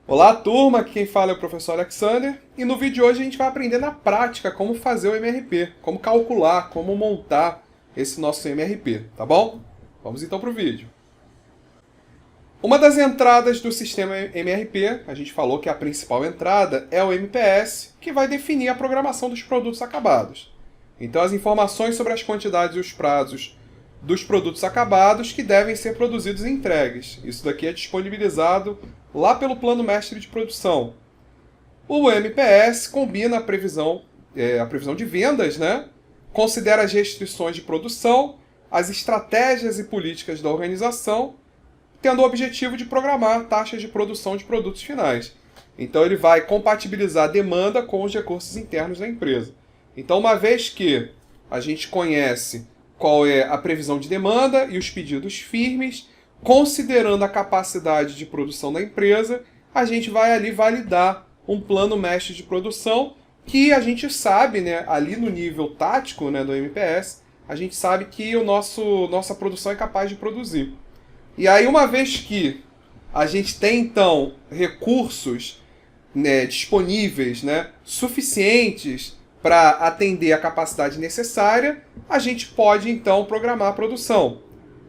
Olá, turma! Aqui quem fala é o professor Alexander e no vídeo de hoje a gente vai aprender na prática como fazer o MRP, como calcular, como montar esse nosso MRP, tá bom? Vamos então para o vídeo. Uma das entradas do sistema MRP, a gente falou que a principal entrada é o MPS, que vai definir a programação dos produtos acabados. Então as informações sobre as quantidades e os prazos dos produtos acabados que devem ser produzidos e entregues. Isso daqui é disponibilizado lá pelo plano mestre de produção. O MPS combina a previsão de vendas, né? Considera as restrições de produção, as estratégias e políticas da organização, tendo o objetivo de programar taxas de produção de produtos finais. Então ele vai compatibilizar a demanda com os recursos internos da empresa. Então, uma vez que a gente conhece qual é a previsão de demanda e os pedidos firmes, considerando a capacidade de produção da empresa, a gente vai ali validar um plano mestre de produção que a gente sabe, né, ali no nível tático, né, do MPS, a gente sabe que nossa produção é capaz de produzir. E aí, uma vez que a gente tem, então, recursos, né, disponíveis, né, suficientes para atender a capacidade necessária, a gente pode, então, programar a produção.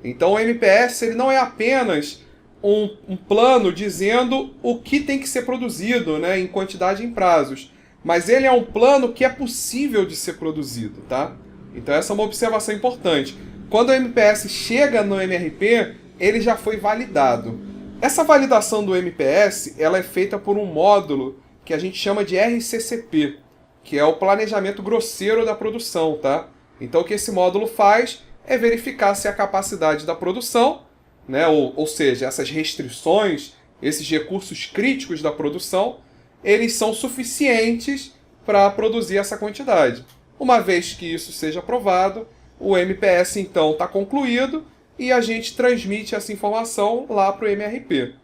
Então, o MPS ele não é apenas um plano dizendo o que tem que ser produzido, né, em quantidade e em prazos, mas ele é um plano que é possível de ser produzido, tá? Então, essa é uma observação importante. Quando o MPS chega no MRP, ele já foi validado. Essa validação do MPS ela é feita por um módulo que a gente chama de RCCP, que é o planejamento grosseiro da produção, tá? Então o que esse módulo faz é verificar se a capacidade da produção, né, ou seja, essas restrições, esses recursos críticos da produção, eles são suficientes para produzir essa quantidade. Uma vez que isso seja aprovado, o MPS então está concluído e a gente transmite essa informação lá para o MRP.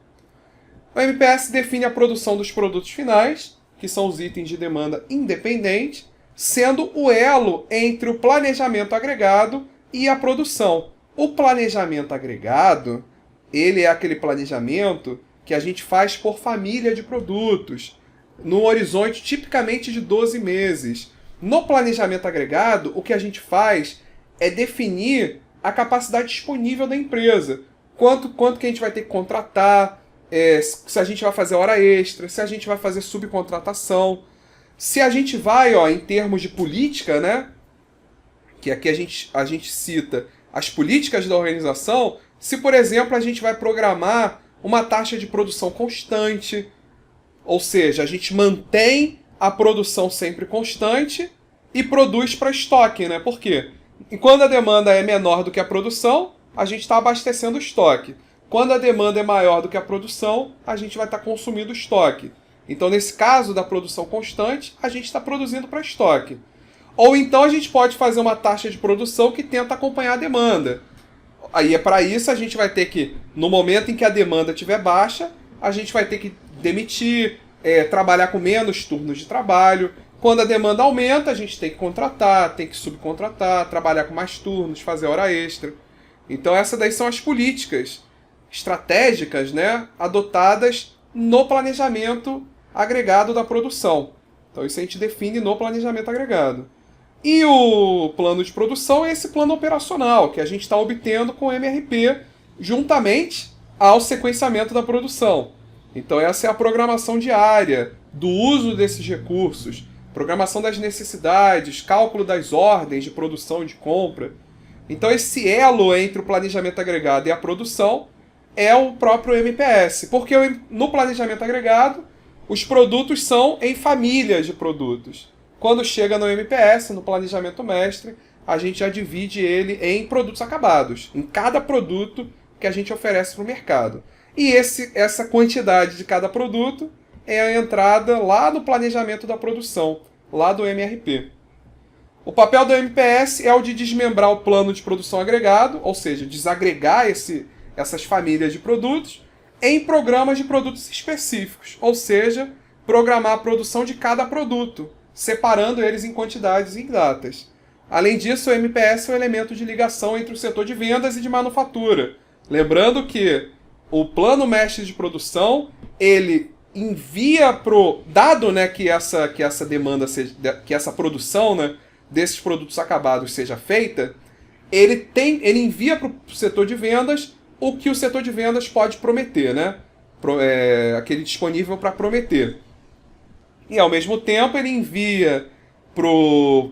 O MPS define a produção dos produtos finais, que são os itens de demanda independente, sendo o elo entre o planejamento agregado e a produção. O planejamento agregado, ele é aquele planejamento que a gente faz por família de produtos, no horizonte tipicamente de 12 meses. No planejamento agregado, o que a gente faz é definir a capacidade disponível da empresa. Quanto que a gente vai ter que contratar, se a gente vai fazer hora extra, se a gente vai fazer subcontratação. Se a gente vai, em termos de política, né, que aqui a gente cita as políticas da organização, se, por exemplo, a gente vai programar uma taxa de produção constante, ou seja, a gente mantém a produção sempre constante e produz para estoque, né? Por quê? E quando a demanda é menor do que a produção, a gente está abastecendo o estoque. Quando a demanda é maior do que a produção, a gente vai estar consumindo o estoque. Então, nesse caso da produção constante, a gente está produzindo para estoque. Ou então a gente pode fazer uma taxa de produção que tenta acompanhar a demanda. Aí para isso a gente vai ter que, no momento em que a demanda estiver baixa, a gente vai ter que demitir, trabalhar com menos turnos de trabalho. Quando a demanda aumenta, a gente tem que contratar, tem que subcontratar, trabalhar com mais turnos, fazer hora extra. Então essas daí são as políticas estratégicas, né, adotadas no planejamento agregado da produção. Então isso a gente define no planejamento agregado. E o plano de produção é esse plano operacional que a gente está obtendo com o MRP juntamente ao sequenciamento da produção. Então essa é a programação diária do uso desses recursos, programação das necessidades, cálculo das ordens de produção e de compra. Então esse elo entre o planejamento agregado e a produção é o próprio MPS, porque no planejamento agregado os produtos são em famílias de produtos. Quando chega no MPS, no planejamento mestre, a gente já divide ele em produtos acabados, em cada produto que a gente oferece para o mercado. E essa quantidade de cada produto é a entrada lá no planejamento da produção, lá do MRP. O papel do MPS é o de desmembrar o plano de produção agregado, ou seja, desagregar essas famílias de produtos em programas de produtos específicos, ou seja, programar a produção de cada produto, separando eles em quantidades e em datas. Além disso, o MPS é um elemento de ligação entre o setor de vendas e de manufatura. Lembrando que o plano mestre de produção, ele envia pro dado, né, que essa demanda seja, que essa produção, né, desses produtos acabados seja feita, ele envia para o setor de vendas o que o setor de vendas pode prometer, né? Aquele disponível para prometer. E ao mesmo tempo ele envia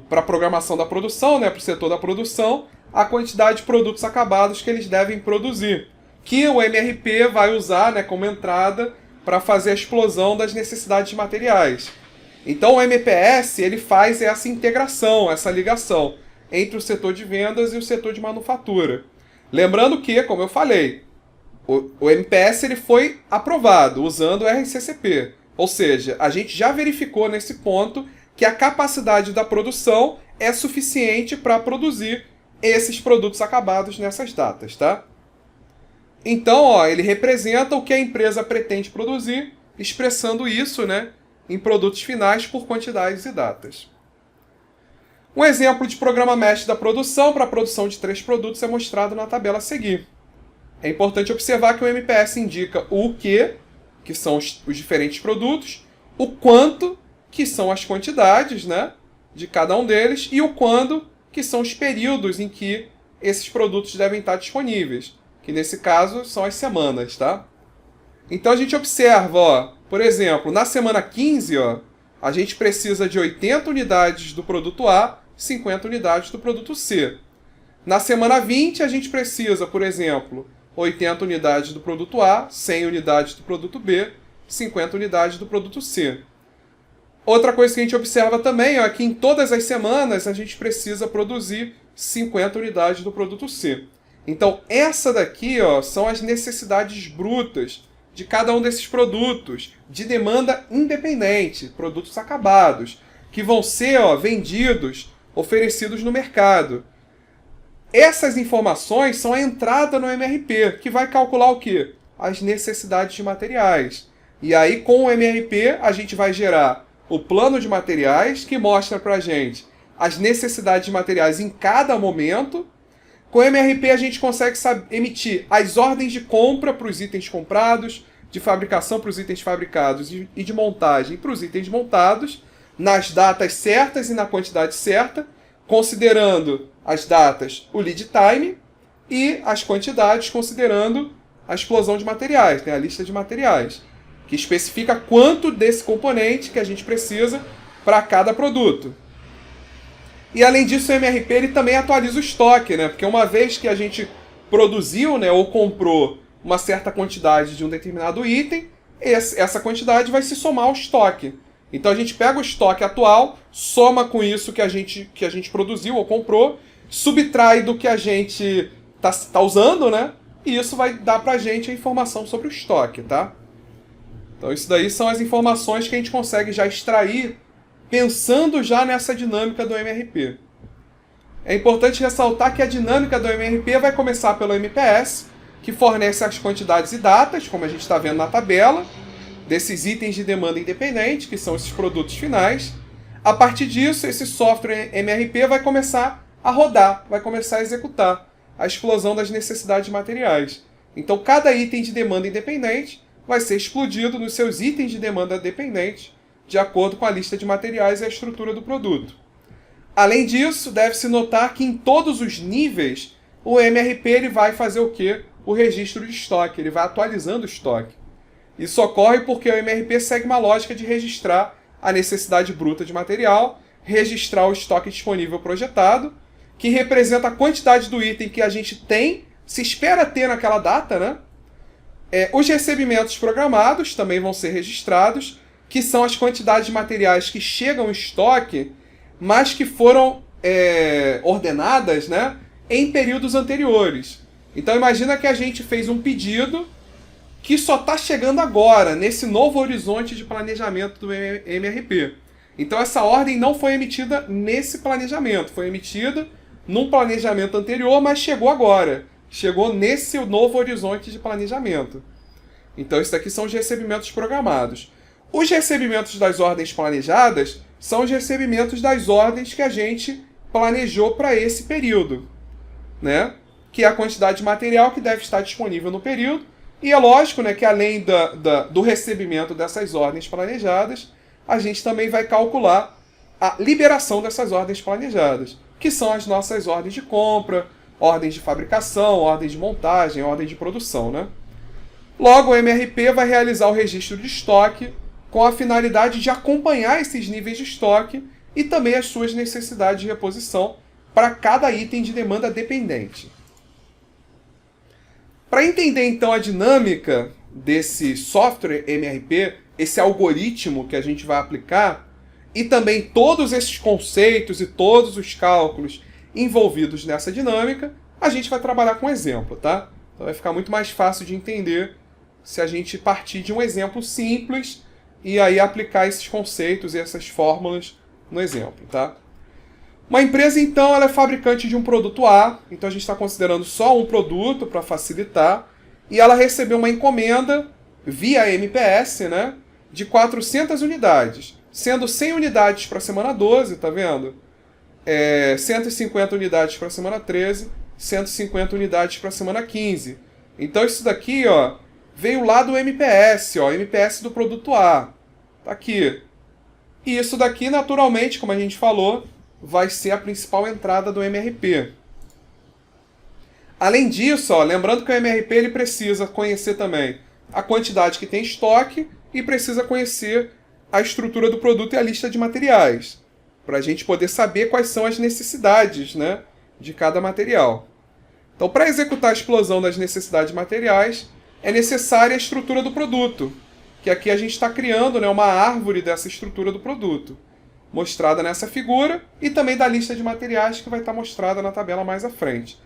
para a programação da produção, né, para o setor da produção, a quantidade de produtos acabados que eles devem produzir, que o MRP vai usar, né, como entrada para fazer a explosão das necessidades de materiais. Então o MPS ele faz essa integração, essa ligação entre o setor de vendas e o setor de manufatura. Lembrando que, como eu falei, o MPS ele foi aprovado usando o RCCP. Ou seja, a gente já verificou nesse ponto que a capacidade da produção é suficiente para produzir esses produtos acabados nessas datas, tá? Então, ó, ele representa o que a empresa pretende produzir, expressando isso, né, em produtos finais por quantidades e datas. Um exemplo de programa MESH da produção para a produção de 3 produtos é mostrado na tabela a seguir. É importante observar que o MPS indica o que são os diferentes produtos, o quanto, que são as quantidades, né, de cada um deles, e o quando, que são os períodos em que esses produtos devem estar disponíveis, que nesse caso são as semanas, tá? Então a gente observa, ó, por exemplo, na semana 15, ó, a gente precisa de 80 unidades do produto A, 50 unidades do produto C. Na semana 20, a gente precisa, por exemplo, 80 unidades do produto A, 100 unidades do produto B, 50 unidades do produto C. Outra coisa que a gente observa também é que em todas as semanas a gente precisa produzir 50 unidades do produto C. Então, essa daqui, ó, são as necessidades brutas de cada um desses produtos, de demanda independente, produtos acabados, que vão ser, ó, vendidos, oferecidos no mercado. Essas informações são a entrada no MRP, que vai calcular o quê? As necessidades de materiais. E aí, com o MRP, a gente vai gerar o plano de materiais, que mostra pra gente as necessidades de materiais em cada momento. Com o MRP, a gente consegue emitir as ordens de compra para os itens comprados, de fabricação para os itens fabricados e de montagem para os itens montados, nas datas certas e na quantidade certa, considerando as datas, o lead time, e as quantidades, considerando a explosão de materiais, né, a lista de materiais, que especifica quanto desse componente que a gente precisa para cada produto. E além disso, o MRP ele também atualiza o estoque, né? Porque uma vez que a gente produziu, né, ou comprou uma certa quantidade de um determinado item, essa quantidade vai se somar ao estoque. Então a gente pega o estoque atual, soma com isso que a gente produziu ou comprou, subtrai do que a gente tá usando, né? E isso vai dar pra gente a informação sobre o estoque, tá? Então isso daí são as informações que a gente consegue já extrair pensando já nessa dinâmica do MRP. É importante ressaltar que a dinâmica do MRP vai começar pelo MPS, que fornece as quantidades e datas, como a gente está vendo na tabela, desses itens de demanda independente, que são esses produtos finais. A partir disso, esse software MRP vai começar a rodar, vai começar a executar a explosão das necessidades materiais. Então, cada item de demanda independente vai ser explodido nos seus itens de demanda dependente, de acordo com a lista de materiais e a estrutura do produto. Além disso, deve-se notar que em todos os níveis, o MRP ele vai fazer o quê? O registro de estoque, ele vai atualizando o estoque. Isso ocorre porque o MRP segue uma lógica de registrar a necessidade bruta de material, registrar o estoque disponível projetado, que representa a quantidade do item que a gente tem, se espera ter naquela data, né? Os recebimentos programados também vão ser registrados, que são as quantidades de materiais que chegam em estoque, mas que foram ordenadas, né, em períodos anteriores. Então imagina que a gente fez um pedido que só está chegando agora, nesse novo horizonte de planejamento do MRP. Então essa ordem não foi emitida nesse planejamento, foi emitida num planejamento anterior, mas chegou agora. Chegou nesse novo horizonte de planejamento. Então isso aqui são os recebimentos programados. Os recebimentos das ordens planejadas são os recebimentos das ordens que a gente planejou para esse período, né? Que é a quantidade de material que deve estar disponível no período, E é lógico, né, que além do recebimento dessas ordens planejadas, a gente também vai calcular a liberação dessas ordens planejadas, que são as nossas ordens de compra, ordens de fabricação, ordens de montagem, ordens de produção, né? Logo, o MRP vai realizar o registro de estoque com a finalidade de acompanhar esses níveis de estoque e também as suas necessidades de reposição para cada item de demanda dependente. Para entender então a dinâmica desse software MRP, esse algoritmo que a gente vai aplicar, e também todos esses conceitos e todos os cálculos envolvidos nessa dinâmica, a gente vai trabalhar com um exemplo, tá? Então vai ficar muito mais fácil de entender se a gente partir de um exemplo simples e aí aplicar esses conceitos e essas fórmulas no exemplo, tá? Uma empresa, então, ela é fabricante de um produto A, então a gente está considerando só um produto para facilitar, e ela recebeu uma encomenda via MPS, né, de 400 unidades, sendo 100 unidades para a semana 12, tá vendo? 150 unidades para a semana 13, 150 unidades para a semana 15. Então isso daqui, ó, veio lá do MPS, ó, MPS do produto A. Tá aqui. E isso daqui, naturalmente, como a gente falou, vai ser a principal entrada do MRP. Além disso, ó, lembrando que o MRP ele precisa conhecer também a quantidade que tem estoque e precisa conhecer a estrutura do produto e a lista de materiais, para a gente poder saber quais são as necessidades, né, de cada material. Então, para executar a explosão das necessidades materiais, é necessária a estrutura do produto, que aqui a gente está criando, né, uma árvore dessa estrutura do produto, mostrada nessa figura, e também da lista de materiais que vai estar mostrada na tabela mais à frente.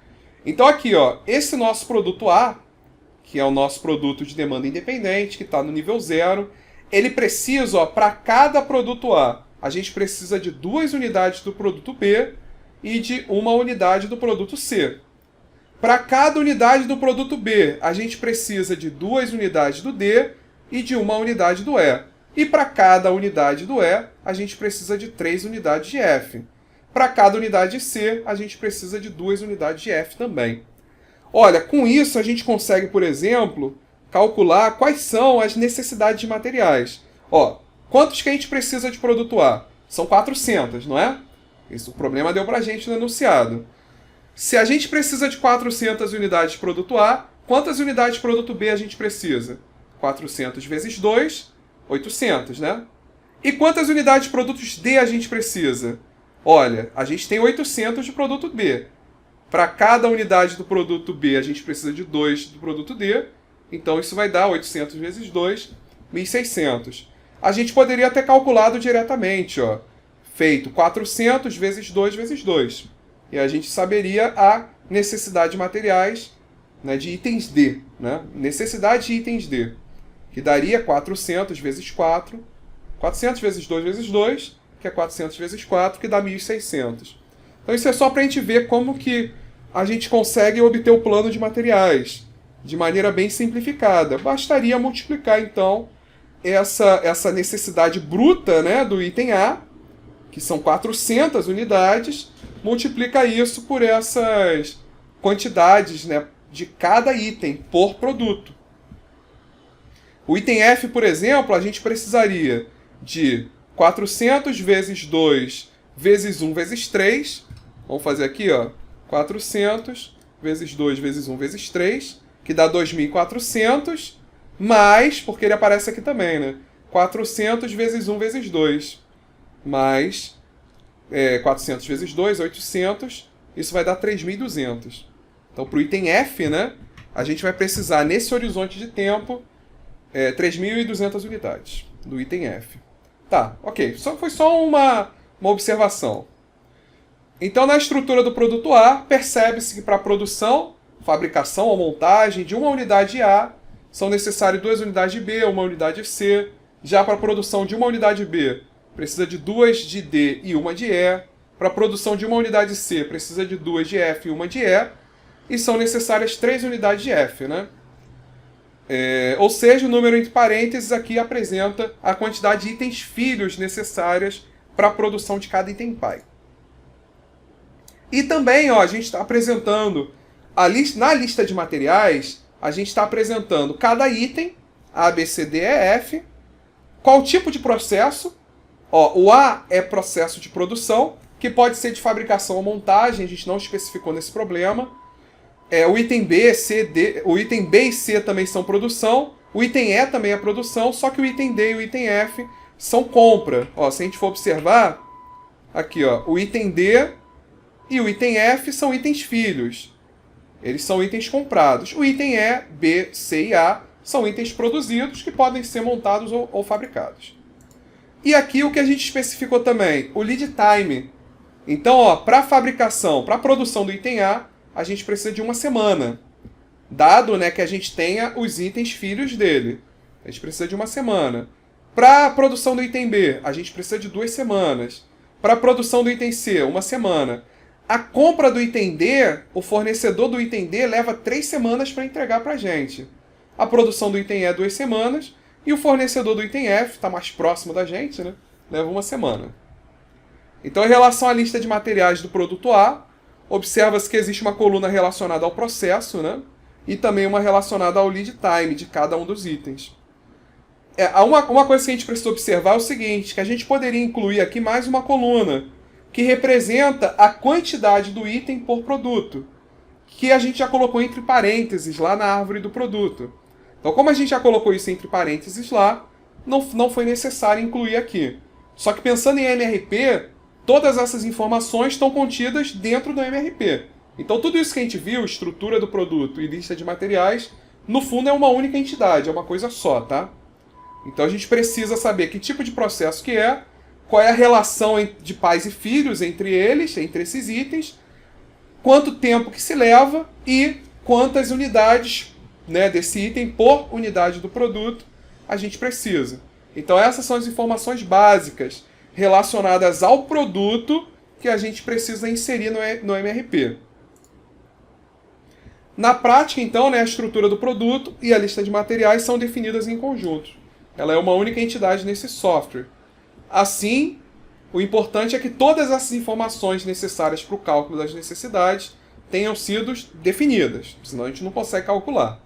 Então aqui, ó, esse nosso produto A, que é o nosso produto de demanda independente, que está no nível 0, ele precisa, para cada produto A gente precisa de 2 unidades do produto B e de 1 unidade do produto C. Para cada unidade do produto B, a gente precisa de 2 unidades do D e de 1 unidade do E. E para cada unidade do E, a gente precisa de 3 unidades de F. Para cada unidade de C, a gente precisa de 2 unidades de F também. Olha, com isso a gente consegue, por exemplo, calcular quais são as necessidades de materiais. Ó, quantos que a gente precisa de produto A? São 400, não é? Isso o problema deu para a gente no enunciado. Se a gente precisa de 400 unidades de produto A, quantas unidades de produto B a gente precisa? 400 vezes 2, 800, né? E quantas unidades de produtos D a gente precisa? Olha, a gente tem 800 de produto B. Para cada unidade do produto B, a gente precisa de 2 do produto D. Então, isso vai dar 800 vezes 2, 1.600. A gente poderia ter calculado diretamente, ó, feito 400 vezes 2 vezes 2. E a gente saberia a necessidade de materiais, né, de itens D. Né? Necessidade de itens D. Que daria 400 vezes 4. 400 vezes 2 vezes 2, que é 400 vezes 4, que dá 1.600. Então isso é só para a gente ver como que a gente consegue obter o plano de materiais de maneira bem simplificada. Bastaria multiplicar, então, essa necessidade bruta, né, do item A, que são 400 unidades, multiplica isso por essas quantidades, né, de cada item por produto. O item F, por exemplo, a gente precisaria de 400 vezes 2 vezes 1 vezes 3. Vamos fazer aqui, ó, 400 vezes 2 vezes 1 vezes 3, que dá 2.400, mais, porque ele aparece aqui também, né? 400 vezes 1 vezes 2, mais 400 vezes 2, 800, isso vai dar 3.200. Então, para o item F, né, a gente vai precisar, nesse horizonte de tempo, 3.200 unidades do item F. Tá, ok. Foi só uma observação. Então, na estrutura do produto A, percebe-se que para a produção, fabricação ou montagem de uma unidade A, são necessárias 2 unidades de B, 1 unidade de C. Já para a produção de uma unidade B, precisa de 2 de D e 1 de E. Para a produção de uma unidade C, precisa de 2 de F e 1 de E. E são necessárias 3 unidades de F, né? Ou seja, o número entre parênteses aqui apresenta a quantidade de itens filhos necessárias para a produção de cada item pai. E também, ó, a gente está apresentando na lista de materiais, a gente está apresentando cada item, A, B, C, D, E, F, qual tipo de processo. Ó, o A é processo de produção, que pode ser de fabricação ou montagem, a gente não especificou nesse problema. O item B, C, D, o item B e C também são produção, o item E também é produção, só que o item D e o item F são compra. Ó, se a gente for observar, aqui ó, o item D e o item F são itens filhos. Eles são itens comprados. O item E, B, C e A são itens produzidos que podem ser montados ou fabricados. E aqui o que a gente especificou também, o lead time. Então, para a fabricação, para a produção do item A gente precisa de 1 semana. Dado, né, que a gente tenha os itens filhos dele. A gente precisa de 1 semana. Para a produção do item B, a gente precisa de 2 semanas. Para a produção do item C, 1 semana. A compra do item D, o fornecedor do item D leva 3 semanas para entregar para a gente. A produção do item E, 2 semanas. E o fornecedor do item F, está mais próximo da gente, né, leva 1 semana. Então, em relação à lista de materiais do produto A, observa-se que existe uma coluna relacionada ao processo, né, e também uma relacionada ao lead time de cada um dos itens. Uma coisa que a gente precisa observar é o seguinte, que a gente poderia incluir aqui mais uma coluna, que representa a quantidade do item por produto, que a gente já colocou entre parênteses lá na árvore do produto. Então, como a gente já colocou isso entre parênteses lá, não foi necessário incluir aqui. Só que pensando em MRP, todas essas informações estão contidas dentro do MRP. Então, tudo isso que a gente viu, estrutura do produto e lista de materiais, no fundo é uma única entidade, é uma coisa só, tá? Então, a gente precisa saber que tipo de processo que é, qual é a relação de pais e filhos entre eles, entre esses itens, quanto tempo que se leva e quantas unidades, né, desse item por unidade do produto a gente precisa. Então essas são as informações básicas relacionadas ao produto que a gente precisa inserir no MRP. Na prática, então, né, a estrutura do produto e a lista de materiais são definidas em conjunto. Ela é uma única entidade nesse software. Assim, o importante é que todas essas informações necessárias para o cálculo das necessidades tenham sido definidas, senão a gente não consegue calcular.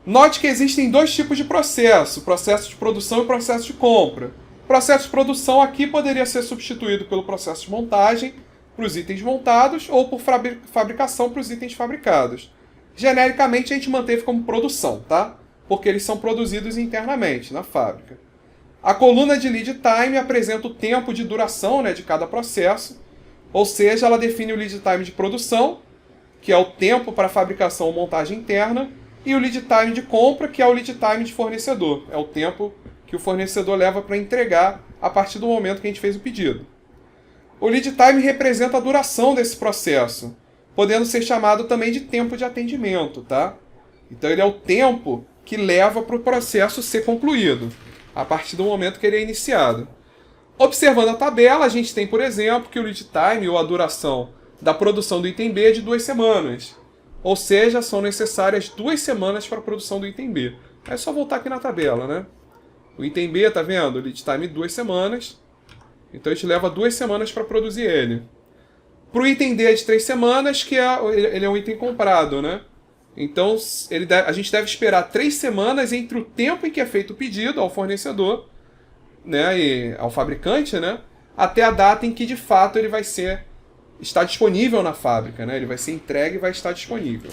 Note que existem 2 tipos de processo, processo de produção e processo de compra. O processo de produção aqui poderia ser substituído pelo processo de montagem para os itens montados ou por fabricação para os itens fabricados. Genericamente a gente manteve como produção, tá? Porque eles são produzidos internamente, na fábrica. A coluna de lead time apresenta o tempo de duração, né, de cada processo, ou seja, ela define o lead time de produção, que é o tempo para fabricação ou montagem interna, e o lead time de compra, que é o lead time de fornecedor. É o tempo que o fornecedor leva para entregar a partir do momento que a gente fez o pedido. O lead time representa a duração desse processo, podendo ser chamado também de tempo de atendimento, tá? Então ele é o tempo que leva para o processo ser concluído, a partir do momento que ele é iniciado. Observando a tabela, a gente tem, por exemplo, que o lead time, ou a duração da produção do item B é de 2 semanas. Ou seja, são necessárias 2 semanas para a produção do item B. É só voltar aqui na tabela, né? O item B, tá vendo? Lead time 2 semanas. Então a gente leva 2 semanas para produzir ele. Para o item D é de 3 semanas, que ele é um item comprado, né? Então a gente deve esperar 3 semanas entre o tempo em que é feito o pedido ao fornecedor, né, e ao fabricante, né, até a data em que de fato ele vai estar disponível na fábrica, né? Ele vai ser entregue e vai estar disponível.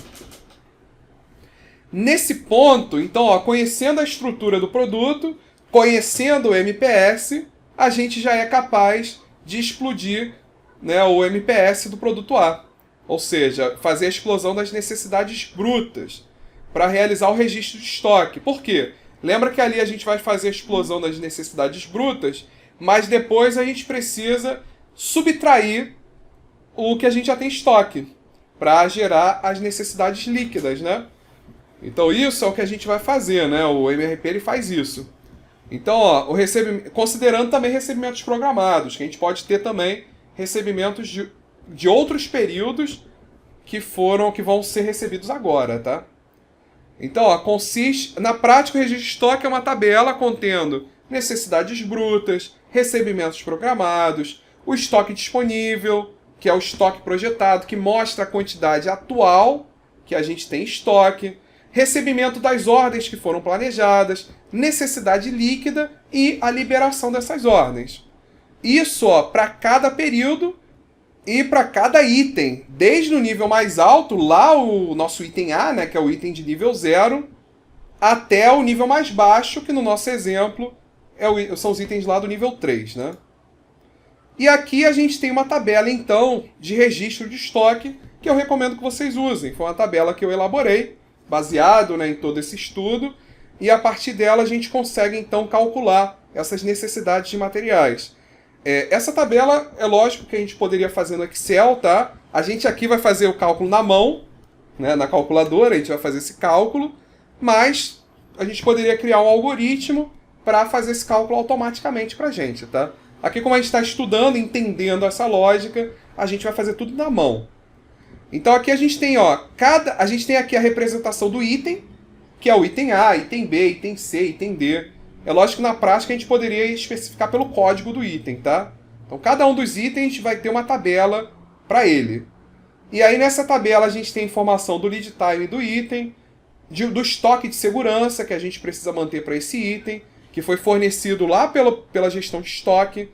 Nesse ponto, então, ó, conhecendo a estrutura do produto, conhecendo o MPS, a gente já é capaz de explodir, né, o MPS do produto A. Ou seja, fazer a explosão das necessidades brutas para realizar o registro de estoque. Por quê? Lembra que ali a gente vai fazer a explosão das necessidades brutas, mas depois a gente precisa subtrair o que a gente já tem em estoque para gerar as necessidades líquidas, né? Então isso é o que a gente vai fazer, né? O MRP ele faz isso. Então, ó, considerando também recebimentos programados, que a gente pode ter também recebimentos de outros períodos que vão ser recebidos agora, tá? Então, ó, na prática, o registro de estoque é uma tabela contendo necessidades brutas, recebimentos programados, o estoque disponível, que é o estoque projetado, que mostra a quantidade atual que a gente tem em estoque, recebimento das ordens que foram planejadas, necessidade líquida e a liberação dessas ordens. Isso para cada período e para cada item, desde o nível mais alto, lá o nosso item A, né, que é o item de nível 0, até o nível mais baixo, que no nosso exemplo são os itens lá do nível 3. Né? E aqui a gente tem uma tabela, então, de registro de estoque, que eu recomendo que vocês usem. Foi uma tabela que eu elaborei, baseado, né, em todo esse estudo, e a partir dela a gente consegue, então, calcular essas necessidades de materiais. Essa tabela, é lógico que a gente poderia fazer no Excel, tá? A gente aqui vai fazer o cálculo na mão, né, na calculadora, a gente vai fazer esse cálculo, mas a gente poderia criar um algoritmo para fazer esse cálculo automaticamente para a gente, tá? Aqui, como a gente está estudando, entendendo essa lógica, a gente vai fazer tudo na mão. Então aqui a gente tem, a gente tem aqui a representação do item, que é o item A, item B, item C, item D. É lógico que na prática a gente poderia especificar pelo código do item, tá? Então cada um dos itens vai ter uma tabela para ele. E aí nessa tabela a gente tem informação do lead time do item, do estoque de segurança que a gente precisa manter para esse item, que foi fornecido lá pela gestão de estoque,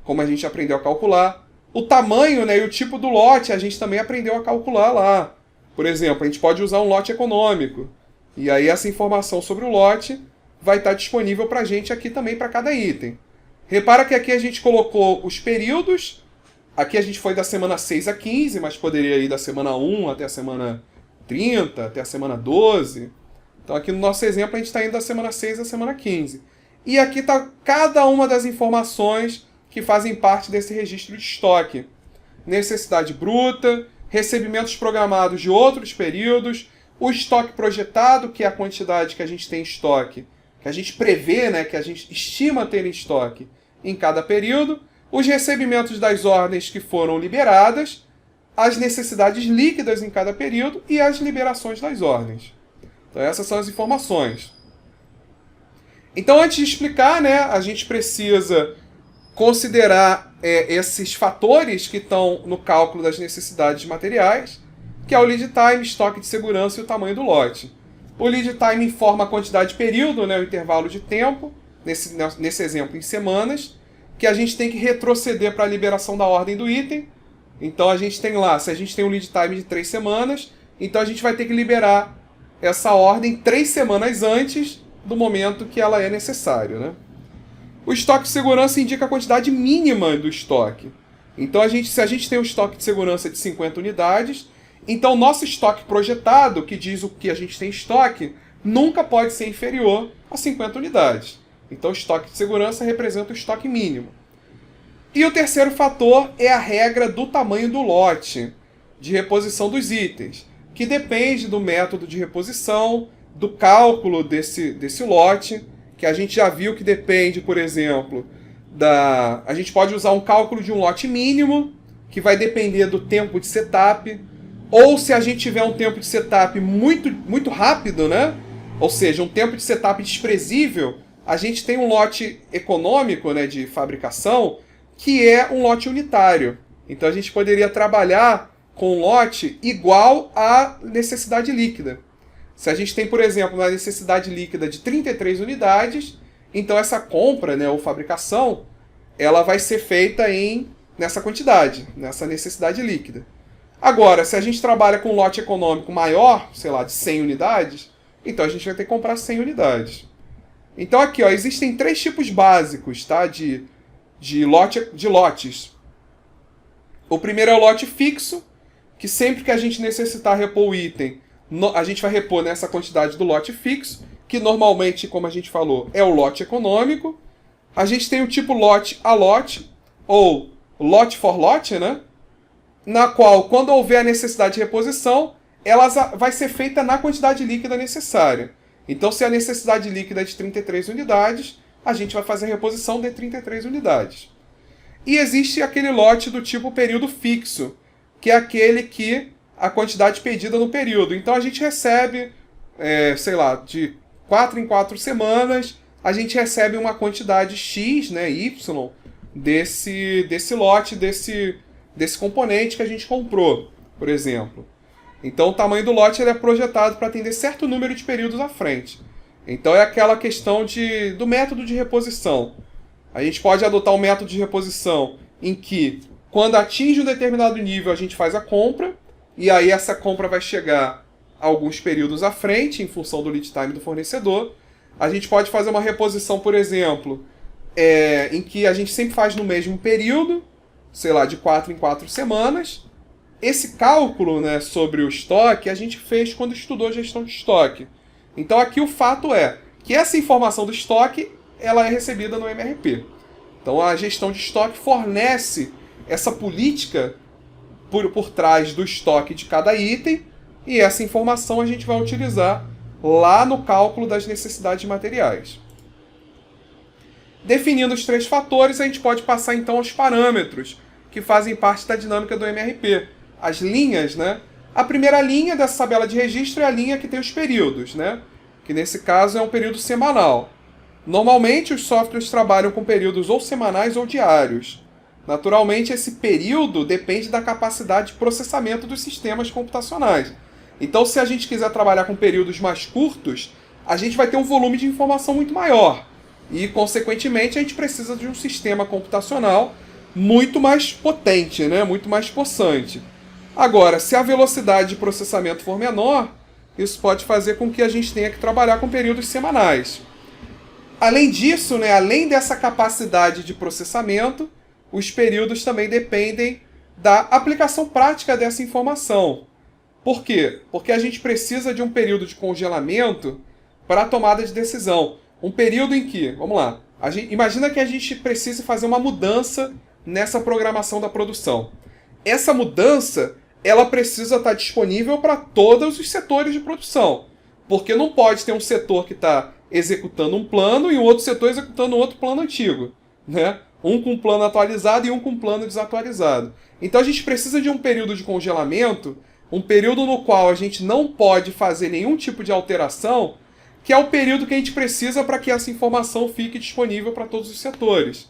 como a gente aprendeu a calcular. O tamanho, né, e o tipo do lote a gente também aprendeu a calcular lá. Por exemplo, a gente pode usar um lote econômico. E aí essa informação sobre o lote vai estar disponível para a gente aqui também para cada item. Repara que aqui a gente colocou os períodos. Aqui a gente foi da semana 6 a 15, mas poderia ir da semana 1 até a semana 30, até a semana 12. Então aqui no nosso exemplo a gente está indo da semana 6 à semana 15. E aqui está cada uma das informações que fazem parte desse registro de estoque. Necessidade bruta, recebimentos programados de outros períodos, o estoque projetado, que é a quantidade que a gente tem em estoque, que a gente prevê, né, que a gente estima ter em estoque em cada período, os recebimentos das ordens que foram liberadas, as necessidades líquidas em cada período e as liberações das ordens. Então essas são as informações. Então antes de explicar, né, a gente precisa considerar esses fatores que estão no cálculo das necessidades materiais, que é o lead time, estoque de segurança e o tamanho do lote. O lead time informa a quantidade de período, né, o intervalo de tempo, nesse exemplo em semanas, que a gente tem que retroceder para a liberação da ordem do item. Então a gente tem lá, se a gente tem um lead time de 3 semanas, então a gente vai ter que liberar essa ordem 3 semanas antes do momento que ela é necessária, né? O estoque de segurança indica a quantidade mínima do estoque. Então, se a gente tem um estoque de segurança de 50 unidades, então o nosso estoque projetado, que diz o que a gente tem em estoque, nunca pode ser inferior a 50 unidades. Então, o estoque de segurança representa o estoque mínimo. E o terceiro fator é a regra do tamanho do lote de reposição dos itens, que depende do método de reposição, do cálculo desse lote, que a gente já viu que depende, por exemplo, a gente pode usar um cálculo de um lote mínimo, que vai depender do tempo de setup, ou se a gente tiver um tempo de setup muito, muito rápido, né? Ou seja, um tempo de setup desprezível, a gente tem um lote econômico, né, de fabricação, que é um lote unitário. Então a gente poderia trabalhar com um lote igual à necessidade líquida. Se a gente tem, por exemplo, uma necessidade líquida de 33 unidades, então essa compra, né, ou fabricação, ela vai ser feita nessa quantidade, nessa necessidade líquida. Agora, se a gente trabalha com um lote econômico maior, sei lá, de 100 unidades, então a gente vai ter que comprar 100 unidades. Então aqui, existem 3 tipos básicos, tá, de lotes. O primeiro é o lote fixo, que sempre que a gente necessitar repor o item, a gente vai repor nessa quantidade do lote fixo, que normalmente, como a gente falou, é o lote econômico. A gente tem o tipo lote a lote, ou lote for lote, né? Na qual, quando houver a necessidade de reposição, ela vai ser feita na quantidade líquida necessária. Então, se a necessidade líquida é de 33 unidades, a gente vai fazer a reposição de 33 unidades. E existe aquele lote do tipo período fixo, que é aquele que a quantidade pedida no período. Então a gente recebe, sei lá, de 4 em 4 semanas, a gente recebe uma quantidade X, né, Y, desse lote, desse componente que a gente comprou, por exemplo. Então o tamanho do lote ele é projetado para atender certo número de períodos à frente. Então é aquela questão do método de reposição. A gente pode adotar um método de reposição em que, quando atinge um determinado nível, a gente faz a compra, e aí essa compra vai chegar alguns períodos à frente, em função do lead time do fornecedor. A gente pode fazer uma reposição, por exemplo, em que a gente sempre faz no mesmo período, sei lá, de 4 em 4 semanas. Esse cálculo, né, sobre o estoque a gente fez quando estudou gestão de estoque. Então aqui o fato é que essa informação do estoque ela é recebida no MRP. Então a gestão de estoque fornece essa política por trás do estoque de cada item, e essa informação a gente vai utilizar lá no cálculo das necessidades materiais. Definindo os 3 fatores, a gente pode passar então aos parâmetros que fazem parte da dinâmica do MRP. As linhas, né? A primeira linha dessa tabela de registro é a linha que tem os períodos, né? Que nesse caso é um período semanal. Normalmente os softwares trabalham com períodos ou semanais ou diários. Naturalmente esse período depende da capacidade de processamento dos sistemas computacionais. Então se a gente quiser trabalhar com períodos mais curtos, a gente vai ter um volume de informação muito maior. E consequentemente a gente precisa de um sistema computacional muito mais potente, né? Muito mais possante. Agora, se a velocidade de processamento for menor, isso pode fazer com que a gente tenha que trabalhar com períodos semanais. Além disso, né, além dessa capacidade de processamento, os períodos também dependem da aplicação prática dessa informação. Por quê? Porque a gente precisa de um período de congelamento para a tomada de decisão. Um período em que, vamos lá, imagina que a gente precise fazer uma mudança nessa programação da produção. Essa mudança ela precisa estar disponível para todos os setores de produção. Porque não pode ter um setor que está executando um plano e um outro setor executando outro plano antigo, né? Um com plano atualizado e um com plano desatualizado. Então a gente precisa de um período de congelamento, um período no qual a gente não pode fazer nenhum tipo de alteração, que é o período que a gente precisa para que essa informação fique disponível para todos os setores.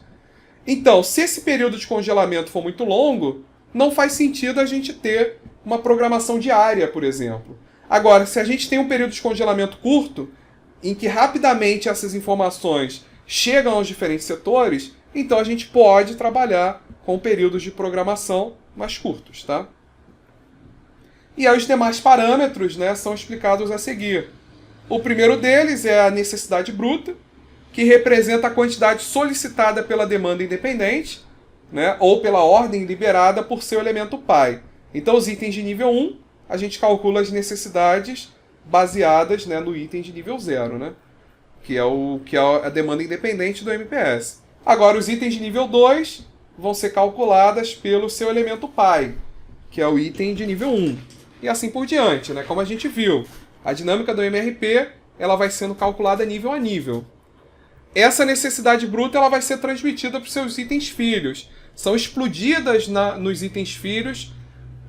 Então, se esse período de congelamento for muito longo, não faz sentido a gente ter uma programação diária, por exemplo. Agora, se a gente tem um período de congelamento curto, em que rapidamente essas informações chegam aos diferentes setores, então a gente pode trabalhar com períodos de programação mais curtos, tá? E aí os demais parâmetros, né, são explicados a seguir. O primeiro deles é a necessidade bruta, que representa a quantidade solicitada pela demanda independente, né, ou pela ordem liberada por seu elemento pai. Então os itens de nível 1, a gente calcula as necessidades baseadas, né, no item de nível 0, né, que é a demanda independente do MPS. Agora os itens de nível 2 vão ser calculadas pelo seu elemento pai, que é o item de nível 1. E assim por diante, né, como a gente viu. A dinâmica do MRP ela vai sendo calculada nível a nível. Essa necessidade bruta ela vai ser transmitida para os seus itens filhos. São explodidas nos itens filhos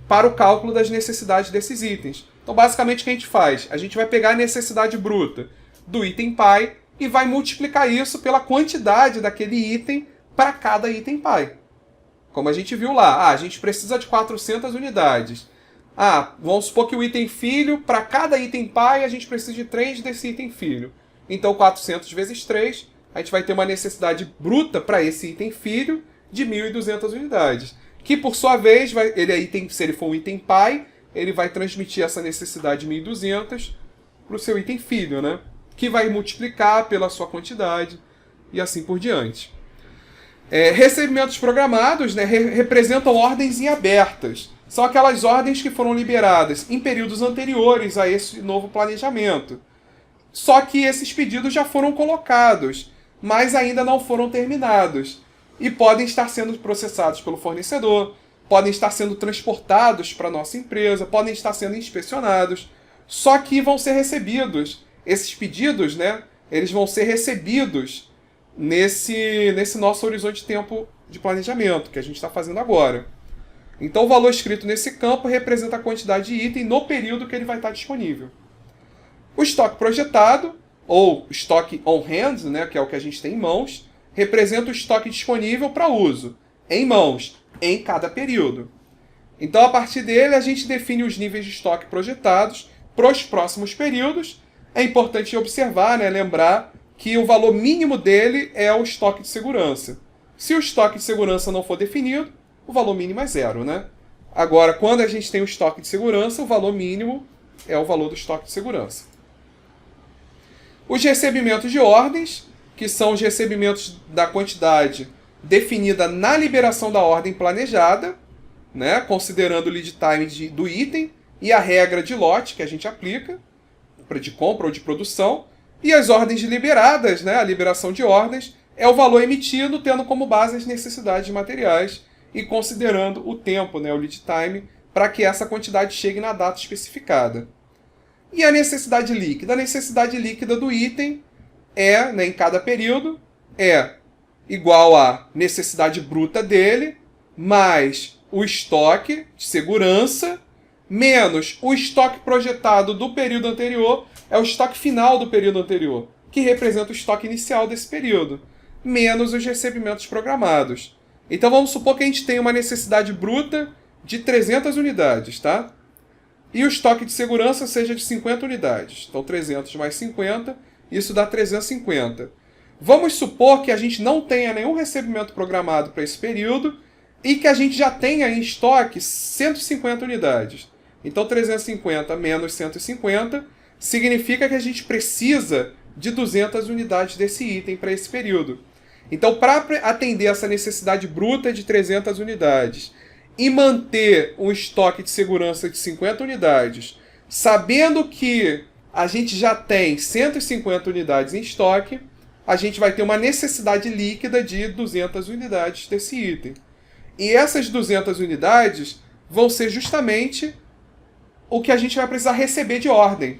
para o cálculo das necessidades desses itens. Então, basicamente, o que a gente faz? A gente vai pegar a necessidade bruta do item pai e vai multiplicar isso pela quantidade daquele item para cada item pai. Como a gente viu lá, a gente precisa de 400 unidades. Vamos supor que o item filho, para cada item pai, a gente precisa de 3 desse item filho. Então, 400 vezes 3, a gente vai ter uma necessidade bruta para esse item filho de 1.200 unidades. Que, por sua vez, se ele for um item pai, ele vai transmitir essa necessidade de 1.200 para o seu item filho, né? Que vai multiplicar pela sua quantidade e assim por diante. Recebimentos programados, né, representam ordens em abertas. São aquelas ordens que foram liberadas em períodos anteriores a esse novo planejamento. Só que esses pedidos já foram colocados, mas ainda não foram terminados. E podem estar sendo processados pelo fornecedor, podem estar sendo transportados para a nossa empresa, podem estar sendo inspecionados. Só que vão ser recebidos. Esses pedidos, né, eles vão ser recebidos nesse nosso horizonte de tempo de planejamento que a gente está fazendo agora. Então o valor escrito nesse campo representa a quantidade de item no período que ele vai estar disponível. O estoque projetado, ou estoque on hand, né, que é o que a gente tem em mãos, representa o estoque disponível para uso, em mãos, em cada período. Então, a partir dele, a gente define os níveis de estoque projetados para os próximos períodos. É importante observar, né, lembrar que o valor mínimo dele é o estoque de segurança. Se o estoque de segurança não for definido, o valor mínimo é zero, né? Agora, quando a gente tem o estoque de segurança, o valor mínimo é o valor do estoque de segurança. Os recebimentos de ordens, que são os recebimentos da quantidade definida na liberação da ordem planejada, né, considerando o lead time do item e a regra de lote que a gente aplica, de compra ou de produção, e as ordens liberadas, né, a liberação de ordens, é o valor emitido tendo como base as necessidades materiais e considerando o tempo, né, o lead time, para que essa quantidade chegue na data especificada. E a necessidade líquida? A necessidade líquida do item é, né, em cada período, é igual à necessidade bruta dele, mais o estoque de segurança, menos o estoque projetado do período anterior, é o estoque final do período anterior, que representa o estoque inicial desse período, menos os recebimentos programados. Então vamos supor que a gente tem uma necessidade bruta de 300 unidades, tá? E o estoque de segurança seja de 50 unidades. Então 300 mais 50, isso dá 350. Vamos supor que a gente não tenha nenhum recebimento programado para esse período e que a gente já tenha em estoque 150 unidades. Então 350 menos 150 significa que a gente precisa de 200 unidades desse item para esse período. Então, para atender essa necessidade bruta de 300 unidades e manter um estoque de segurança de 50 unidades, sabendo que a gente já tem 150 unidades em estoque, a gente vai ter uma necessidade líquida de 200 unidades desse item. E essas 200 unidades vão ser justamente o que a gente vai precisar receber de ordem.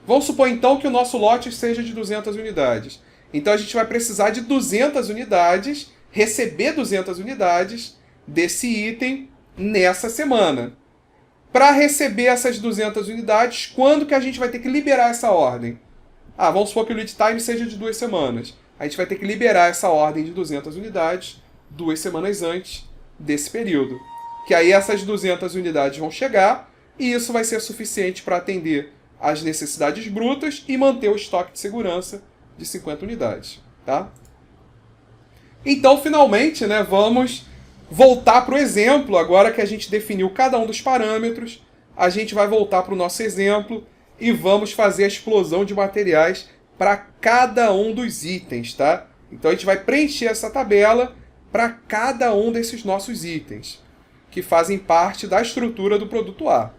Vamos supor então que o nosso lote seja de 200 unidades. Então a gente vai precisar de 200 unidades, receber 200 unidades desse item nessa semana. Para receber essas 200 unidades, quando que a gente vai ter que liberar essa ordem? Vamos supor que o lead time seja de 2 semanas. A gente vai ter que liberar essa ordem de 200 unidades 2 semanas antes desse período. Que aí essas 200 unidades vão chegar e isso vai ser suficiente para atender as necessidades brutas e manter o estoque de segurança de 50 unidades. Tá? Então, finalmente, né, vamos voltar para o exemplo. Agora que a gente definiu cada um dos parâmetros, a gente vai voltar para o nosso exemplo e vamos fazer a explosão de materiais para cada um dos itens. Tá? Então, a gente vai preencher essa tabela para cada um desses nossos itens, que fazem parte da estrutura do produto A.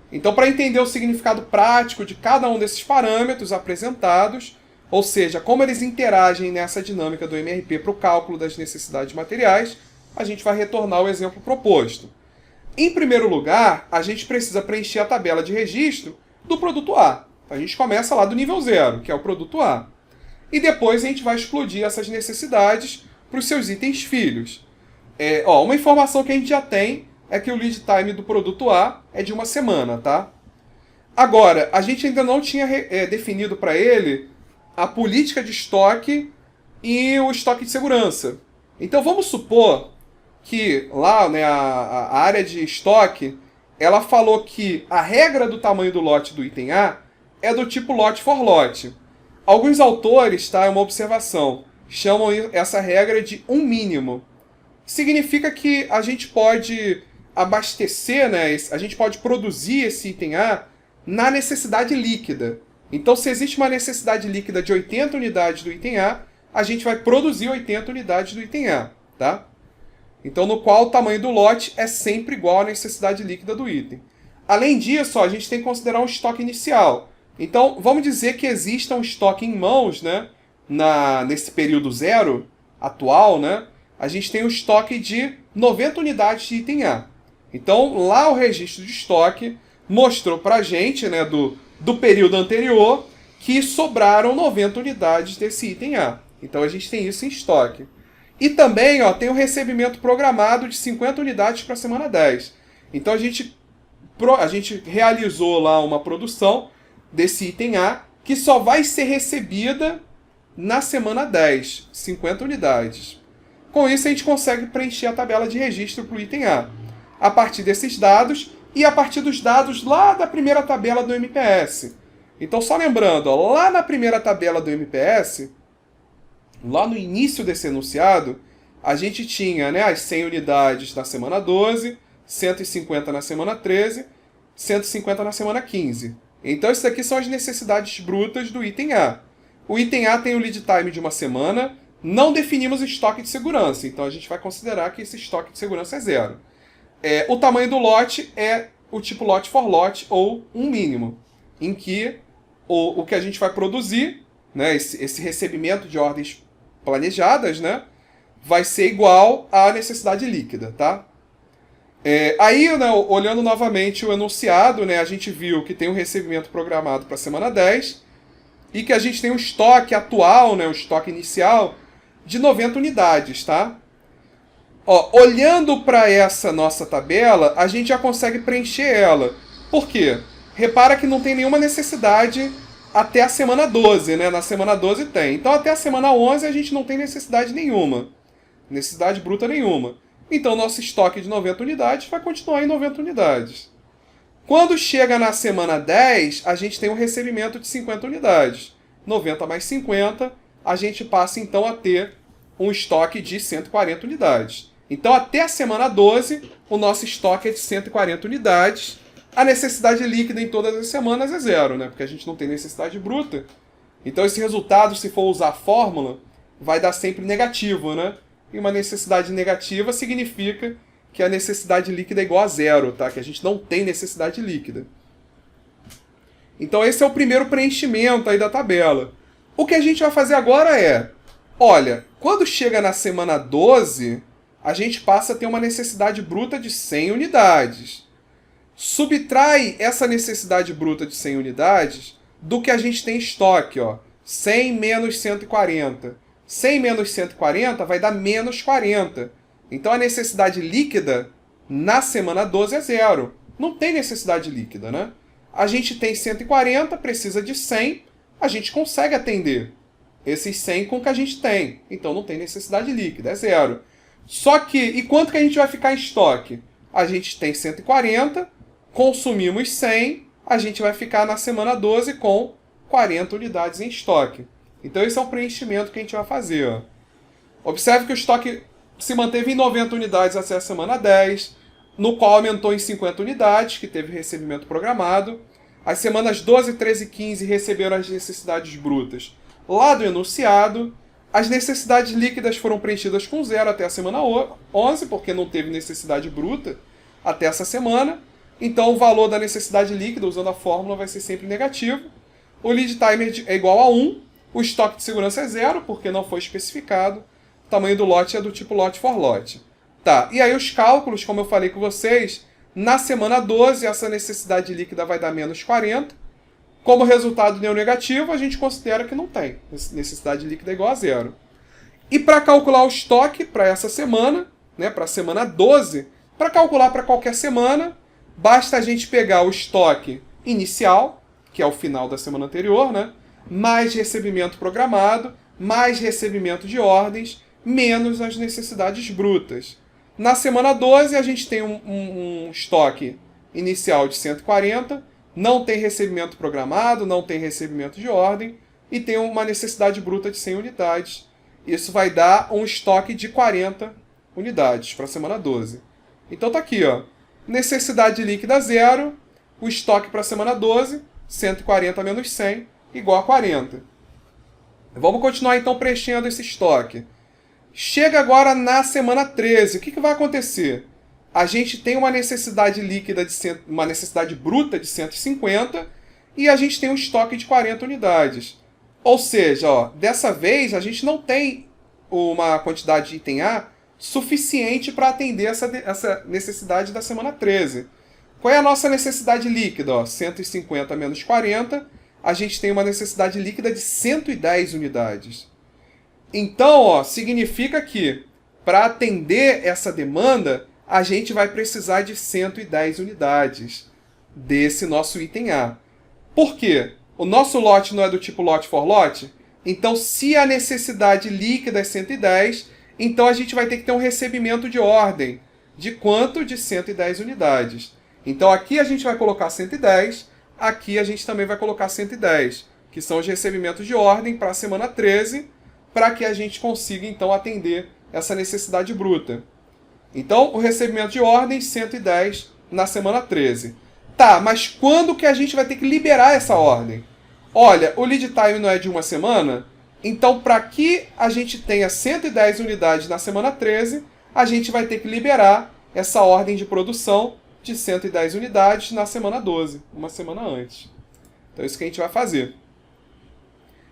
Então, para entender o significado prático de cada um desses parâmetros apresentados, ou seja, como eles interagem nessa dinâmica do MRP para o cálculo das necessidades materiais, a gente vai retornar ao exemplo proposto. Em primeiro lugar, a gente precisa preencher a tabela de registro do produto A. A gente começa lá do nível 0, que é o produto A. E depois a gente vai explodir essas necessidades para os seus itens filhos. Uma informação que a gente já tem é que o lead time do produto A é de 1 semana, tá? Agora, a gente ainda não tinha definido para ele a política de estoque e o estoque de segurança. Então vamos supor que lá, né, a área de estoque, ela falou que a regra do tamanho do lote do item A é do tipo lot for lot. Alguns autores, tá, é uma observação, chamam essa regra de um mínimo. Significa que a gente pode abastecer, né, a gente pode produzir esse item A na necessidade líquida. Então, se existe uma necessidade líquida de 80 unidades do item A, a gente vai produzir 80 unidades do item A, tá? Então, no qual o tamanho do lote é sempre igual à necessidade líquida do item. Além disso, a gente tem que considerar um estoque inicial. Então, vamos dizer que exista um estoque em mãos, né, nesse período 0 atual, né, a gente tem um estoque de 90 unidades de item A. Então, lá o registro de estoque mostrou para a gente, né, do período anterior, que sobraram 90 unidades desse item A. Então a gente tem isso em estoque. E também tem o recebimento programado de 50 unidades para a semana 10. Então a gente realizou lá uma produção desse item A que só vai ser recebida na semana 10, 50 unidades. Com isso a gente consegue preencher a tabela de registro para o item A. a partir desses dados e a partir dos dados lá da primeira tabela do MPS. Então, só lembrando, ó, lá na primeira tabela do MPS, lá no início desse enunciado, a gente tinha, né, as 100 unidades na semana 12, 150 na semana 13, 150 na semana 15. Então, isso aqui são as necessidades brutas do item A. O item A tem o lead time de uma semana, não definimos estoque de segurança, então a gente vai considerar que esse estoque de segurança é zero. O tamanho do lote é o tipo lot for lot, ou um mínimo, em que o que a gente vai produzir, né, esse recebimento de ordens planejadas, né, vai ser igual à necessidade líquida, tá? Aí, né, olhando novamente o enunciado, né, a gente viu que tem um recebimento programado para a semana 10 e que a gente tem um estoque atual, né, o estoque inicial, de 90 unidades, tá? Ó, olhando para essa nossa tabela, a gente já consegue preencher ela. Por quê? Repara que não tem nenhuma necessidade até a semana 12, né? Na semana 12 tem. Então, até a semana 11 a gente não tem necessidade nenhuma. Necessidade bruta nenhuma. Então, nosso estoque de 90 unidades vai continuar em 90 unidades. Quando chega na semana 10, a gente tem um recebimento de 50 unidades. 90 mais 50, a gente passa então a ter um estoque de 140 unidades. Então, até a semana 12, o nosso estoque é de 140 unidades. A necessidade líquida em todas as semanas é zero, né? Porque a gente não tem necessidade bruta. Então, esse resultado, se for usar a fórmula, vai dar sempre negativo, né? E uma necessidade negativa significa que a necessidade líquida é igual a zero, tá? Que a gente não tem necessidade líquida. Então, esse é o primeiro preenchimento aí da tabela. O que a gente vai fazer agora é, olha, quando chega na semana 12, a gente passa a ter uma necessidade bruta de 100 unidades. Subtrai essa necessidade bruta de 100 unidades do que a gente tem em estoque, ó. 100 menos 140. 100 menos 140 vai dar menos 40. Então a necessidade líquida na semana 12 é zero. Não tem necessidade líquida, né? A gente tem 140, precisa de 100, a gente consegue atender esses 100 com o que a gente tem. Então não tem necessidade líquida, é zero. Só que, e quanto que a gente vai ficar em estoque? A gente tem 140, consumimos 100, a gente vai ficar na semana 12 com 40 unidades em estoque. Então esse é o preenchimento que a gente vai fazer. Ó. Observe que o estoque se manteve em 90 unidades até a semana 10, no qual aumentou em 50 unidades, que teve recebimento programado. As semanas 12, 13 e 15 receberam as necessidades brutas lá do enunciado. As necessidades líquidas foram preenchidas com zero até a semana 11, porque não teve necessidade bruta até essa semana. Então o valor da necessidade líquida, usando a fórmula, vai ser sempre negativo. O lead timer é igual a 1. O estoque de segurança é zero, porque não foi especificado. O tamanho do lote é do tipo lot for lot. Tá, e aí os cálculos, como eu falei com vocês, na semana 12 essa necessidade líquida vai dar menos 40. Como resultado deu negativo, a gente considera que não tem. Necessidade líquida é igual a zero. E para calcular o estoque para essa semana, né, para a semana 12, para calcular para qualquer semana, basta a gente pegar o estoque inicial, que é o final da semana anterior, né, mais recebimento programado, mais recebimento de ordens, menos as necessidades brutas. Na semana 12, a gente tem um estoque inicial de 140, não tem recebimento programado, não tem recebimento de ordem, e tem uma necessidade bruta de 100 unidades. Isso vai dar um estoque de 40 unidades para a semana 12. Então tá aqui, ó. Necessidade líquida zero, o estoque para a semana 12, 140 menos 100, igual a 40. Vamos continuar então preenchendo esse estoque. Chega agora na semana 13. O que vai acontecer? A gente tem uma necessidade líquida, uma necessidade bruta de 150 e a gente tem um estoque de 40 unidades. Ou seja, ó, dessa vez a gente não tem uma quantidade de item A suficiente para atender essa necessidade da semana 13. Qual é a nossa necessidade líquida? Ó, 150 menos 40, a gente tem uma necessidade líquida de 110 unidades. Então, ó, significa que para atender essa demanda, a gente vai precisar de 110 unidades desse nosso item A. Por quê? O nosso lote não é do tipo lot for lot? Então, se a necessidade líquida é 110, então a gente vai ter que ter um recebimento de ordem De quanto? De 110 unidades. Então aqui a gente vai colocar 110, aqui a gente também vai colocar 110, que são os recebimentos de ordem para a semana 13, para que a gente consiga então atender essa necessidade bruta. Então, o recebimento de ordem, 110 na semana 13. Tá, mas quando que a gente vai ter que liberar essa ordem? Olha, o lead time não é de uma semana, então para que a gente tenha 110 unidades na semana 13, a gente vai ter que liberar essa ordem de produção de 110 unidades na semana 12, uma semana antes. Então é isso que a gente vai fazer.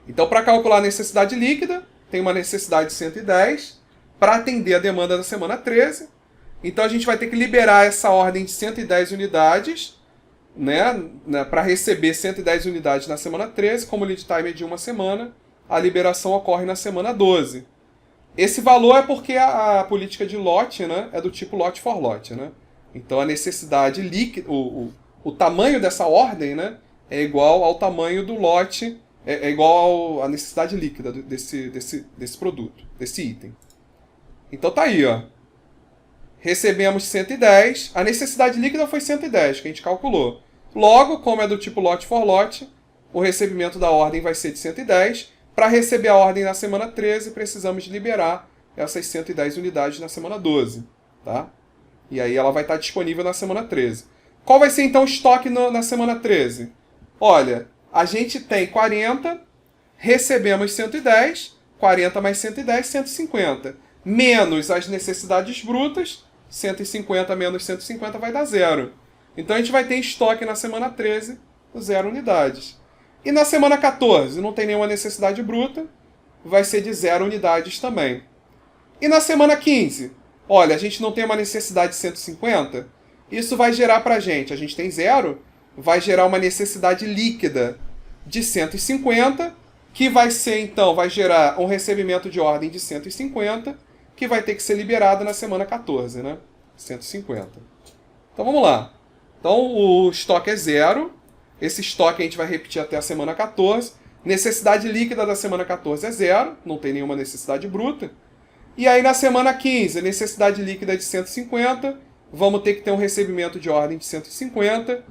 Então, para calcular a necessidade líquida, tem uma necessidade de 110 para atender a demanda da semana 13. Então, a gente vai ter que liberar essa ordem de 110 unidades, né, para receber 110 unidades na semana 13. Como o lead time é de uma semana, a liberação ocorre na semana 12. Esse valor é porque a política de lote, né, é do tipo lot for lot. Né? Então, a necessidade líquida, o tamanho dessa ordem, né, é igual ao tamanho do lote, é igual à necessidade líquida desse produto, desse item. Então tá aí, ó. Recebemos 110, a necessidade líquida foi 110, que a gente calculou. Logo, como é do tipo lot for lot, o recebimento da ordem vai ser de 110. Para receber a ordem na semana 13, precisamos liberar essas 110 unidades na semana 12. Tá? E aí ela vai estar disponível na semana 13. Qual vai ser então o estoque na semana 13? Olha, a gente tem 40, recebemos 110, 40 mais 110, 150. Menos as necessidades brutas, 150 menos 150 vai dar 0. Então a gente vai ter estoque na semana 13, 0 unidades. E na semana 14, não tem nenhuma necessidade bruta, vai ser de 0 unidades também. E na semana 15, olha, a gente não tem uma necessidade de 150, isso vai gerar para a gente tem 0, vai gerar uma necessidade líquida de 150, que vai ser, então, vai gerar um recebimento de ordem de 150, que vai ter que ser liberado na semana 14, né? 150. Então vamos lá. Então o estoque é 0. Esse estoque a gente vai repetir até a semana 14. Necessidade líquida da semana 14 é 0, não tem nenhuma necessidade bruta. E aí na semana 15, necessidade líquida de 150, vamos ter que ter um recebimento de ordem de 150,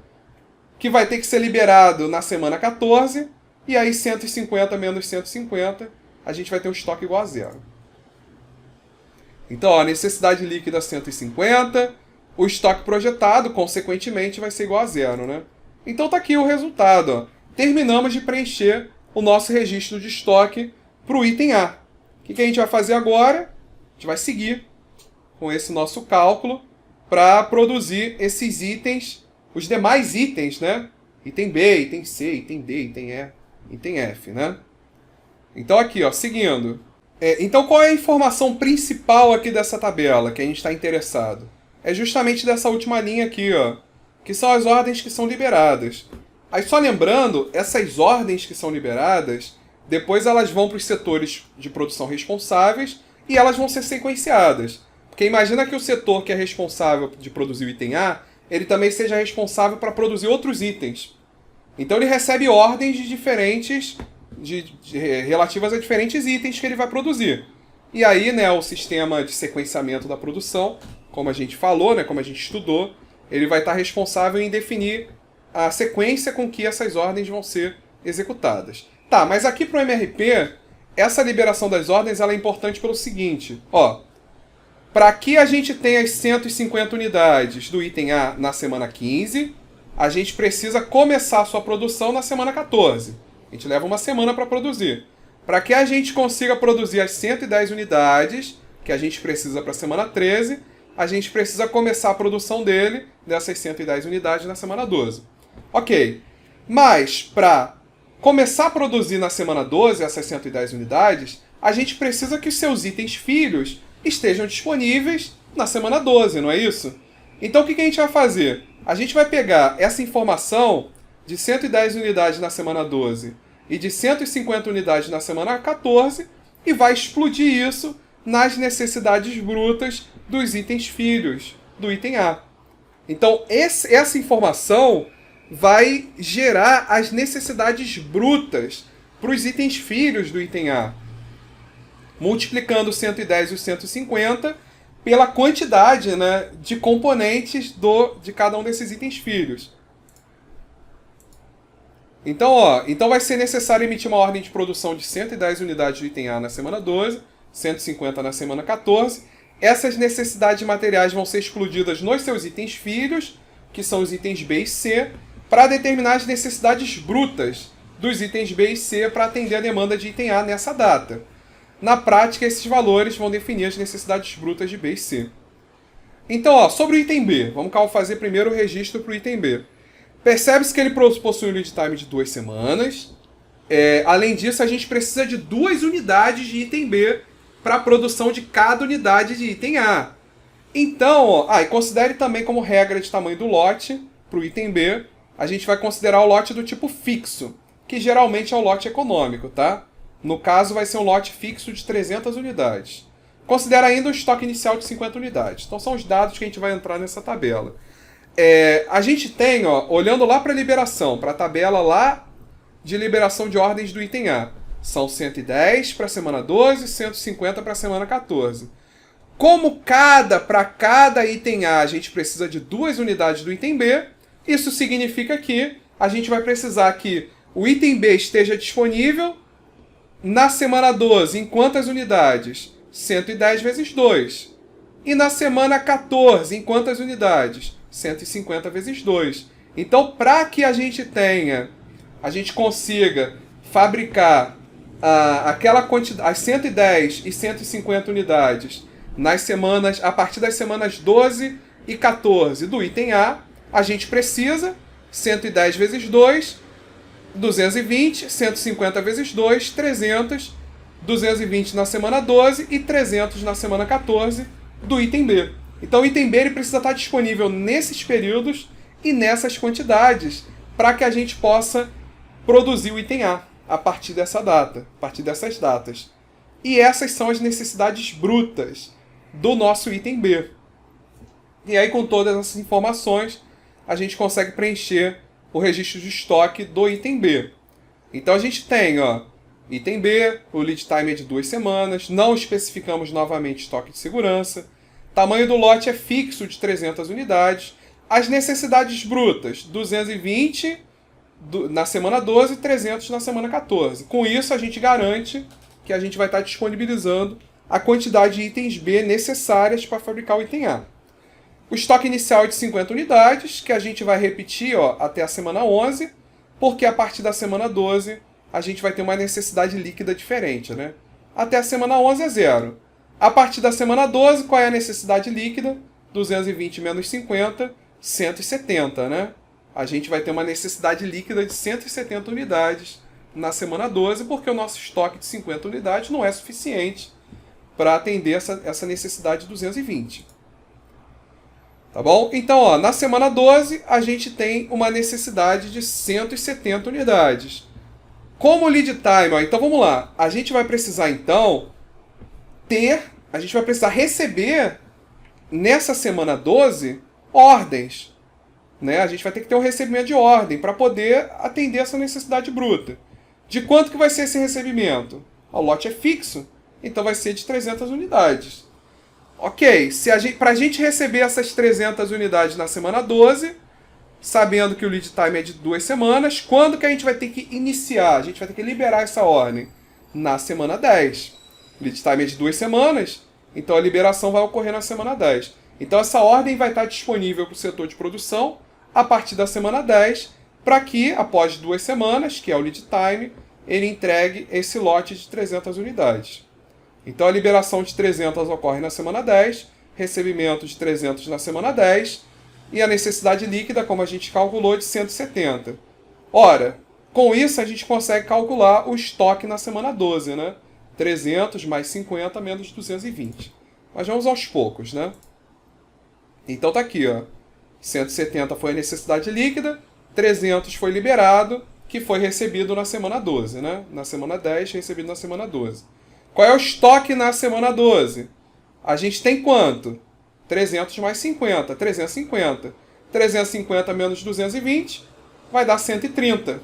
que vai ter que ser liberado na semana 14, e aí 150 menos 150, a gente vai ter um estoque igual a 0. Então, ó, necessidade líquida 150, o estoque projetado, consequentemente, vai ser igual a 0, né? Então tá aqui o resultado, ó. Terminamos de preencher o nosso registro de estoque para o item A. O que a gente vai fazer agora? A gente vai seguir com esse nosso cálculo para produzir esses itens, os demais itens, né? Item B, item C, item D, item E, item F, né? Então aqui, ó, seguindo. Então qual é a informação principal aqui dessa tabela que a gente está interessado? É justamente dessa última linha aqui, ó, que são as ordens que são liberadas. Aí só lembrando, essas ordens que são liberadas, depois elas vão para os setores de produção responsáveis e elas vão ser sequenciadas. Porque imagina que o setor que é responsável de produzir o item A, ele também seja responsável para produzir outros itens. Então ele recebe ordens de diferentes, relativas a diferentes itens que ele vai produzir. E aí, né, o sistema de sequenciamento da produção, como a gente falou, né, como a gente estudou, ele vai estar responsável em definir a sequência com que essas ordens vão ser executadas. Tá, mas aqui para o MRP, essa liberação das ordens ela é importante pelo seguinte, ó, para que a gente tenha as 150 unidades do item A na semana 15, a gente precisa começar a sua produção na semana 14. A gente leva uma semana para produzir. Para que a gente consiga produzir as 110 unidades que a gente precisa para a semana 13, a gente precisa começar a produção dessas 110 unidades na semana 12. Ok, mas para começar a produzir na semana 12 essas 110 unidades, a gente precisa que os seus itens filhos estejam disponíveis na semana 12, não é isso? Então o que a gente vai fazer? A gente vai pegar essa informação de 110 unidades na semana 12 e de 150 unidades na semana 14 e vai explodir isso nas necessidades brutas dos itens filhos do item A. Então essa informação vai gerar as necessidades brutas para os itens filhos do item A. Multiplicando 110 e os 150, pela quantidade, né, de componentes de cada um desses itens filhos. Então vai ser necessário emitir uma ordem de produção de 110 unidades do item A na semana 12, 150 na semana 14. Essas necessidades materiais vão ser excluídas nos seus itens filhos, que são os itens B e C, para determinar as necessidades brutas dos itens B e C para atender a demanda de item A nessa data. Na prática, esses valores vão definir as necessidades brutas de B e C. Então, sobre o item B, vamos fazer primeiro o registro para o item B. Percebe-se que ele possui um lead time de 2 semanas. Além disso, a gente precisa de 2 unidades de item B para a produção de cada unidade de item A. Então, e considere também como regra de tamanho do lote para o item B, a gente vai considerar o lote do tipo fixo, que geralmente é o lote econômico, tá? No caso, vai ser um lote fixo de 300 unidades. Considera ainda o estoque inicial de 50 unidades. Então, são os dados que a gente vai entrar nessa tabela. A gente tem, olhando lá para a liberação, para a tabela lá de liberação de ordens do item A. São 110 para a semana 12 e 150 para a semana 14. Como para cada item A a gente precisa de 2 unidades do item B, isso significa que a gente vai precisar que o item B esteja disponível na semana 12 em quantas unidades? 110 vezes 2. E na semana 14 em quantas unidades? 150 vezes 2. Então, para que a gente consiga fabricar aquela quantidade, as 110 e 150 unidades a partir das semanas 12 e 14 do item A, a gente precisa 110 vezes 2, 220, 150 vezes 2, 300, 220 na semana 12 e 300 na semana 14 do item B. Então o item B ele precisa estar disponível nesses períodos e nessas quantidades para que a gente possa produzir o item a partir dessa data, a partir dessas datas. E essas são as necessidades brutas do nosso item B. E aí, com todas essas informações, a gente consegue preencher o registro de estoque do item B. Então a gente tem, item B, o lead time é de 2 semanas, não especificamos novamente estoque de segurança, tamanho do lote é fixo de 300 unidades, as necessidades brutas, 220 na semana 12 e 300 na semana 14. Com isso, a gente garante que a gente vai estar disponibilizando a quantidade de itens B necessárias para fabricar o item A. O estoque inicial é de 50 unidades, que a gente vai repetir até a semana 11, porque a partir da semana 12 a gente vai ter uma necessidade líquida diferente, né? Até a semana 11 é 0. A partir da semana 12, qual é a necessidade líquida? 220 menos 50, 170, né? A gente vai ter uma necessidade líquida de 170 unidades na semana 12, porque o nosso estoque de 50 unidades não é suficiente para atender essa necessidade de 220. Tá bom? Então, na semana 12, a gente tem uma necessidade de 170 unidades. Como lead time, então vamos lá. A gente vai precisar, então, receber, nessa semana 12, ordens. Né? A gente vai ter que ter um recebimento de ordem para poder atender essa necessidade bruta. De quanto que vai ser esse recebimento? O lote é fixo, então vai ser de 300 unidades. Ok, para a gente receber essas 300 unidades na semana 12, sabendo que o lead time é de 2 semanas, quando que a gente vai ter que iniciar? A gente vai ter que liberar essa ordem? Na semana 10. O lead time é de 2 semanas, então a liberação vai ocorrer na semana 10. Então essa ordem vai estar disponível para o setor de produção a partir da semana 10, para que, após 2 semanas, que é o lead time, ele entregue esse lote de 300 unidades. Então a liberação de 300 ocorre na semana 10, recebimento de 300 na semana 10, e a necessidade líquida, como a gente calculou, de 170. Ora, com isso a gente consegue calcular o estoque na semana 12, né? 300 mais 50 menos 220. Mas vamos aos poucos, né? Então tá aqui, 170 foi a necessidade líquida, 300 foi liberado, que foi recebido na semana 12, né? Na semana 10, recebido na semana 12. Qual é o estoque na semana 12? A gente tem quanto? 300 mais 50, 350. 350 menos 220 vai dar 130.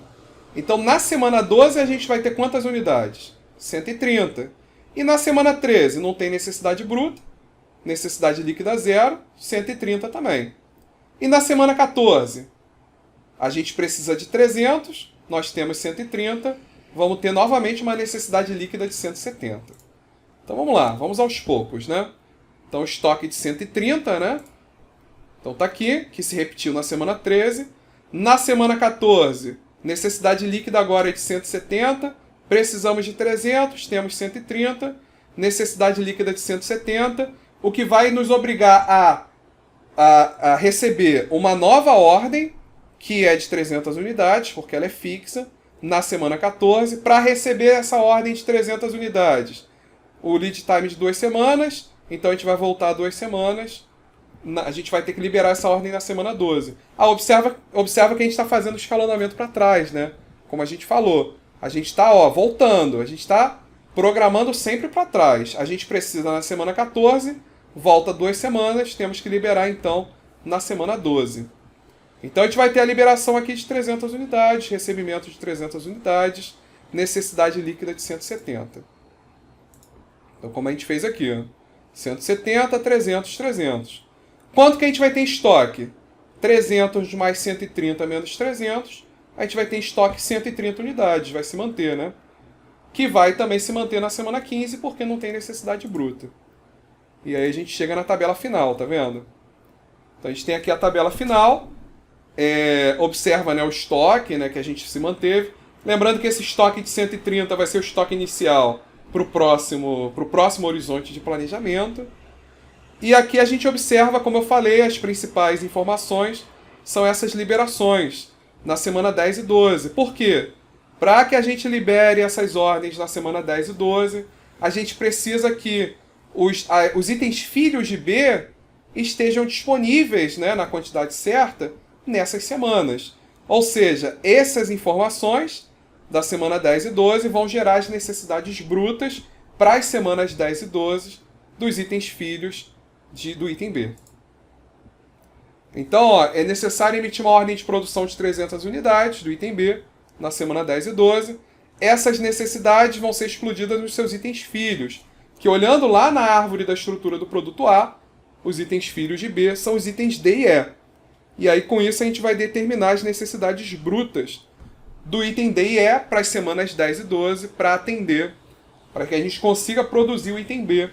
Então, na semana 12, a gente vai ter quantas unidades? 130. E na semana 13, não tem necessidade bruta. necessidade líquida 0, 130 também. E na semana 14, a gente precisa de 300, nós temos 130, vamos ter novamente uma necessidade líquida de 170. Então vamos lá, vamos aos poucos, né? Então estoque de 130, né? Então tá aqui, que se repetiu na semana 13. Na semana 14, necessidade líquida agora é de 170, precisamos de 300, temos 130, necessidade líquida de 170, o que vai nos obrigar a receber uma nova ordem, que é de 300 unidades, porque ela é fixa, na semana 14, para receber essa ordem de 300 unidades. O lead time de 2 semanas, então a gente vai voltar 2 semanas, a gente vai ter que liberar essa ordem na semana 12. Observa que a gente está fazendo o escalonamento para trás, né? Como a gente falou. A gente está voltando, a gente está programando sempre para trás. A gente precisa na semana 14, volta 2 semanas, temos que liberar então na semana 12. Então a gente vai ter a liberação aqui de 300 unidades, recebimento de 300 unidades, necessidade líquida de 170. Então como a gente fez aqui, ó. 170, 300, 300. Quanto que a gente vai ter em estoque? 300 mais 130 menos 300, a gente vai ter em estoque 130 unidades, vai se manter, né? Que vai também se manter na semana 15, porque não tem necessidade bruta. E aí a gente chega na tabela final, tá vendo? Então a gente tem aqui a tabela final, observa, né, o estoque, né, que a gente se manteve. Lembrando que esse estoque de 130 vai ser o estoque inicial para o próximo horizonte de planejamento. E aqui a gente observa, como eu falei, as principais informações são essas liberações na semana 10 e 12. Por quê? Para que a gente libere essas ordens na semana 10 e 12, a gente precisa que os itens filhos de B estejam disponíveis, né, na quantidade certa nessas semanas. Ou seja, essas informações da semana 10 e 12 vão gerar as necessidades brutas para as semanas 10 e 12 dos itens filhos do item B. Então, é necessário emitir uma ordem de produção de 300 unidades do item B na semana 10 e 12. Essas necessidades vão ser explodidas nos seus itens filhos, que olhando lá na árvore da estrutura do produto A, os itens filhos de B são os itens D e E. E aí, com isso, a gente vai determinar as necessidades brutas do item D e E para as semanas 10 e 12 para atender, para que a gente consiga produzir o item B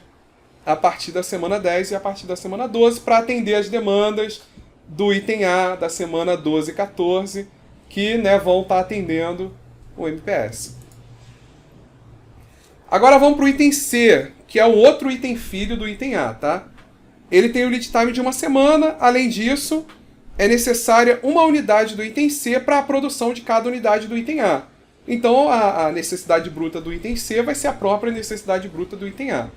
a partir da semana 10 e a partir da semana 12 para atender as demandas do item A da semana 12 e 14, que, né, vão estar atendendo o MPS. Agora vamos para o item C, que é o outro item filho do item A, tá? Ele tem o lead time de 1 semana, além disso, é necessária uma unidade do item C para a produção de cada unidade do item A. Então a necessidade bruta do item C vai ser a própria necessidade bruta do item A.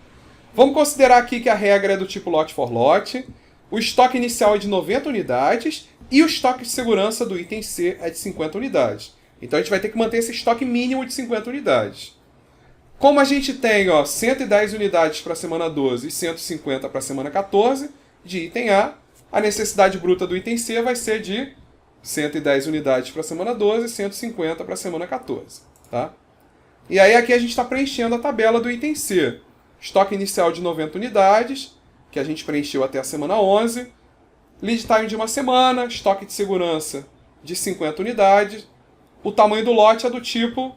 Vamos considerar aqui que a regra é do tipo lot for lot, o estoque inicial é de 90 unidades e o estoque de segurança do item C é de 50 unidades. Então a gente vai ter que manter esse estoque mínimo de 50 unidades. Como a gente tem 110 unidades para a semana 12 e 150 para a semana 14 de item A, a necessidade bruta do item C vai ser de 110 unidades para a semana 12 e 150 para a semana 14. Tá? E aí aqui a gente está preenchendo a tabela do item C. Estoque inicial de 90 unidades, que a gente preencheu até a semana 11. Lead time de 1 semana, estoque de segurança de 50 unidades. O tamanho do lote é do tipo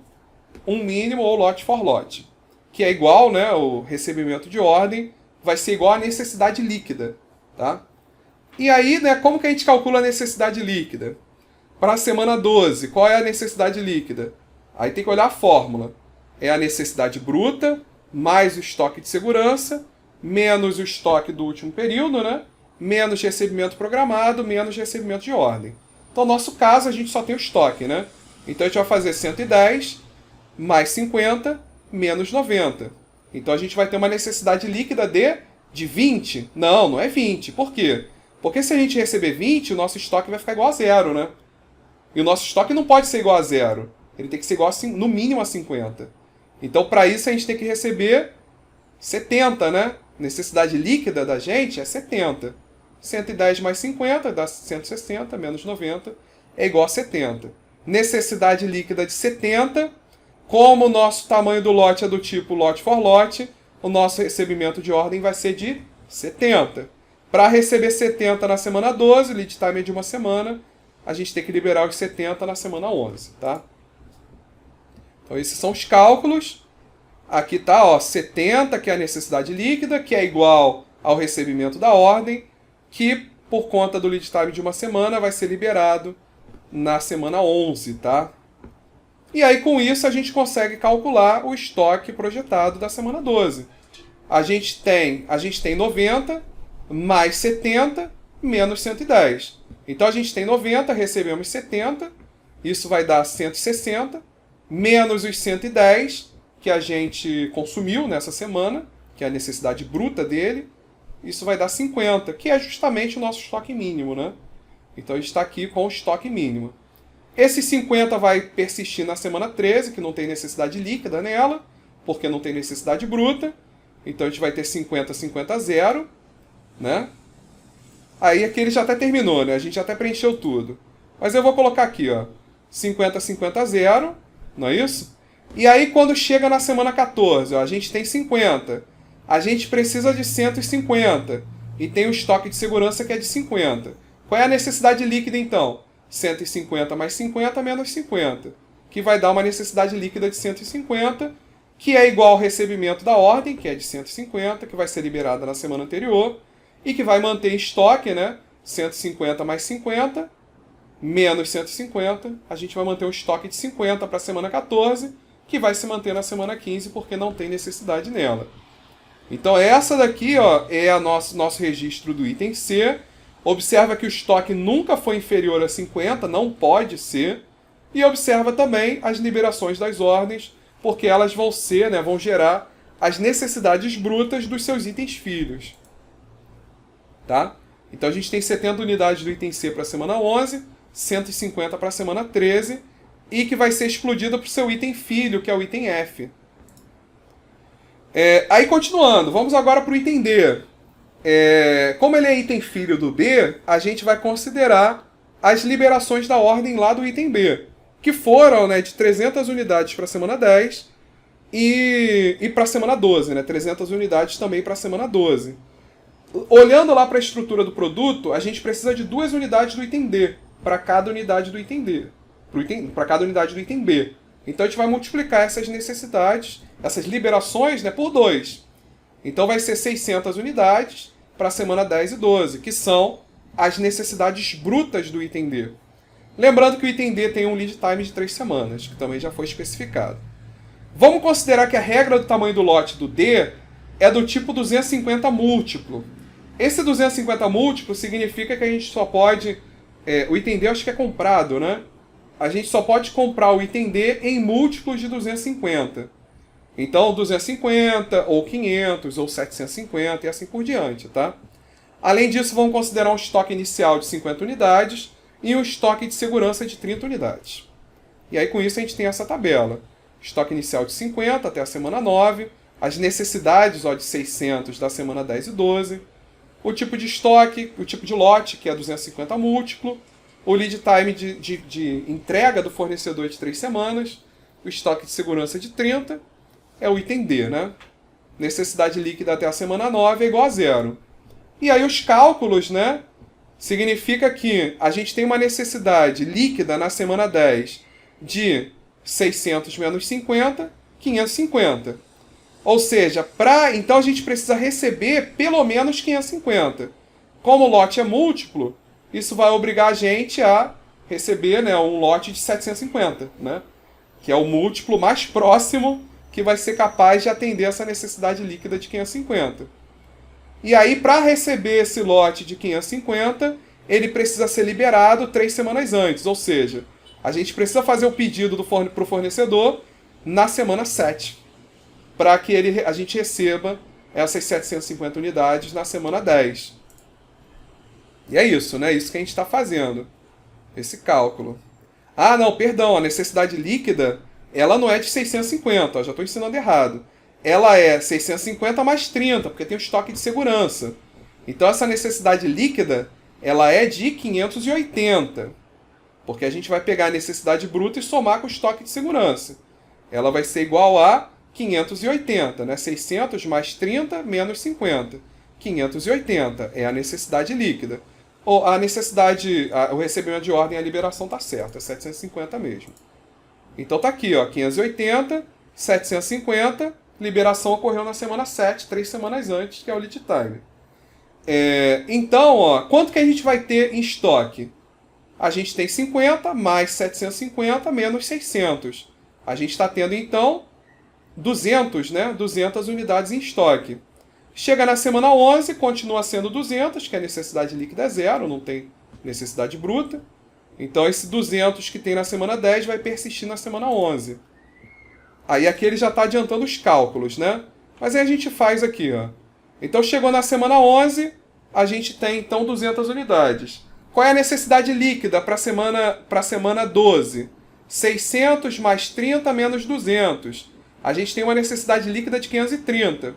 um mínimo ou lot for lot, que é igual, né, o recebimento de ordem vai ser igual à necessidade líquida. Tá? E aí, né, como que a gente calcula a necessidade líquida? Para a semana 12, qual é a necessidade líquida? Aí tem que olhar a fórmula. É a necessidade bruta mais o estoque de segurança, menos o estoque do último período, né? Menos recebimento programado, menos recebimento de ordem. Então, no nosso caso, a gente só tem o estoque, né? Então, a gente vai fazer 110 mais 50 menos 90. Então, a gente vai ter uma necessidade líquida de 20? Não, não é 20. Por quê? Porque se a gente receber 20, o nosso estoque vai ficar igual a zero, né? E o nosso estoque não pode ser igual a zero. Ele tem que ser igual no mínimo a 50. Então, para isso, a gente tem que receber 70, né? Necessidade líquida da gente é 70. 110 mais 50 dá 160, menos 90, é igual a 70. Necessidade líquida de 70. Como o nosso tamanho do lote é do tipo lot for lot, o nosso recebimento de ordem vai ser de 70. Para receber 70 na semana 12, lead time é de uma semana, a gente tem que liberar os 70 na semana 11, tá? Então esses são os cálculos. Aqui tá, ó, 70, que é a necessidade líquida, que é igual ao recebimento da ordem, que por conta do lead time de uma semana vai ser liberado na semana 11, tá? E aí com isso a gente consegue calcular o estoque projetado da semana 12. A gente tem 90 mais 70 menos 110. Então a gente tem 90, recebemos 70, isso vai dar 160, menos os 110 que a gente consumiu nessa semana, que é a necessidade bruta dele, isso vai dar 50, que é justamente o nosso estoque mínimo, né? Então a gente está aqui com o estoque mínimo. Esse 50 vai persistir na semana 13, que não tem necessidade líquida nela, porque não tem necessidade bruta. Então a gente vai ter 50, 50, 0, né? Aí aqui ele já até terminou, né? A gente até preencheu tudo. Mas eu vou colocar aqui, ó, 50, 50, 0, não é isso? E aí quando chega na semana 14, ó, a gente tem 50. A gente precisa de 150. E tem o estoque de segurança que é de 50. Qual é a necessidade líquida então? 150 mais 50 menos 50. Que vai dar uma necessidade líquida de 150, que é igual ao recebimento da ordem, que é de 150, que vai ser liberada na semana anterior, e que vai manter em estoque, né? 150 mais 50, menos 150, a gente vai manter um estoque de 50 para a semana 14, que vai se manter na semana 15, porque não tem necessidade nela. Então essa daqui, ó, é o nosso registro do item C. Observa que o estoque nunca foi inferior a 50, não pode ser. E observa também as liberações das ordens, porque elas vão ser, né, vão gerar as necessidades brutas dos seus itens filhos. Tá? Então a gente tem 70 unidades do item C para a semana 11, 150 para a semana 13, e que vai ser explodida para o seu item filho, que é o item F. Aí continuando, vamos agora para o item D. Como ele é item filho do B, a gente vai considerar as liberações da ordem lá do item B, que foram, né, de 300 unidades para a semana 10 e para a semana 12, né, 300 unidades também para a semana 12. Olhando lá para a estrutura do produto, a gente precisa de 2 unidades do item D para cada unidade do item D, para cada unidade do item B. Então a gente vai multiplicar essas necessidades, essas liberações, né, por 2. Então vai ser 600 unidades para a semana 10 e 12, que são as necessidades brutas do item D. Lembrando que o item D tem um lead time de 3 semanas, que também já foi especificado. Vamos considerar que a regra do tamanho do lote do D é do tipo 250 múltiplo. Esse 250 múltiplo significa que a gente só pode... o item D eu acho que é comprado, né? A gente só pode comprar o item D em múltiplos de 250. Então 250, ou 500, ou 750 e assim por diante, tá? Além disso, vamos considerar um estoque inicial de 50 unidades e um estoque de segurança de 30 unidades. E aí com isso a gente tem essa tabela. Estoque inicial de 50 até a semana 9, as necessidades, ó, de 600 da semana 10 e 12, o tipo de estoque, o tipo de lote, que é 250 múltiplo, o lead time de entrega do fornecedor de 3 semanas, o estoque de segurança de 30, é o item D, né? Necessidade líquida até a semana 9 é igual a 0. E aí os cálculos, né? Significa que a gente tem uma necessidade líquida na semana 10 de 600 menos 50, 550. Ou seja, então a gente precisa receber pelo menos 550. Como o lote é múltiplo, isso vai obrigar a gente a receber, né, um lote de 750, né? Que é o múltiplo mais próximo que vai ser capaz de atender essa necessidade líquida de 550. E aí, para receber esse lote de 550, ele precisa ser liberado 3 semanas antes. Ou seja, a gente precisa fazer o pedido para o fornecedor na semana 7, para que a gente receba essas 750 unidades na semana 10. E é isso, né? Isso que a gente está fazendo. Esse cálculo. Ah, não, perdão, a necessidade líquida, ela não é de 650, ó, já estou ensinando errado. Ela é 650 mais 30, porque tem o estoque de segurança. Então essa necessidade líquida, ela é de 580. Porque a gente vai pegar a necessidade bruta e somar com o estoque de segurança. Ela vai ser igual a 580, né? 600 mais 30 menos 50. 580 é a necessidade líquida. Ou a necessidade, o recebimento de ordem e a liberação tá certo, é 750 mesmo. Então tá aqui, ó, 580, 750, liberação ocorreu na semana 7, 3 semanas antes, que é o lead time. Então, ó, quanto que a gente vai ter em estoque? A gente tem 50 mais 750 menos 600. A gente está tendo, então, 200, né? 200 unidades em estoque. Chega na semana 11, continua sendo 200, que a necessidade líquida é zero, não tem necessidade bruta. Então, esse 200 que tem na semana 10 vai persistir na semana 11. Aí aqui ele já está adiantando os cálculos, né? Mas aí a gente faz aqui, ó. Então, chegou na semana 11, a gente tem, então, 200 unidades. Qual é a necessidade líquida para a semana 12? 600 mais 30 menos 200. A gente tem uma necessidade líquida de 530.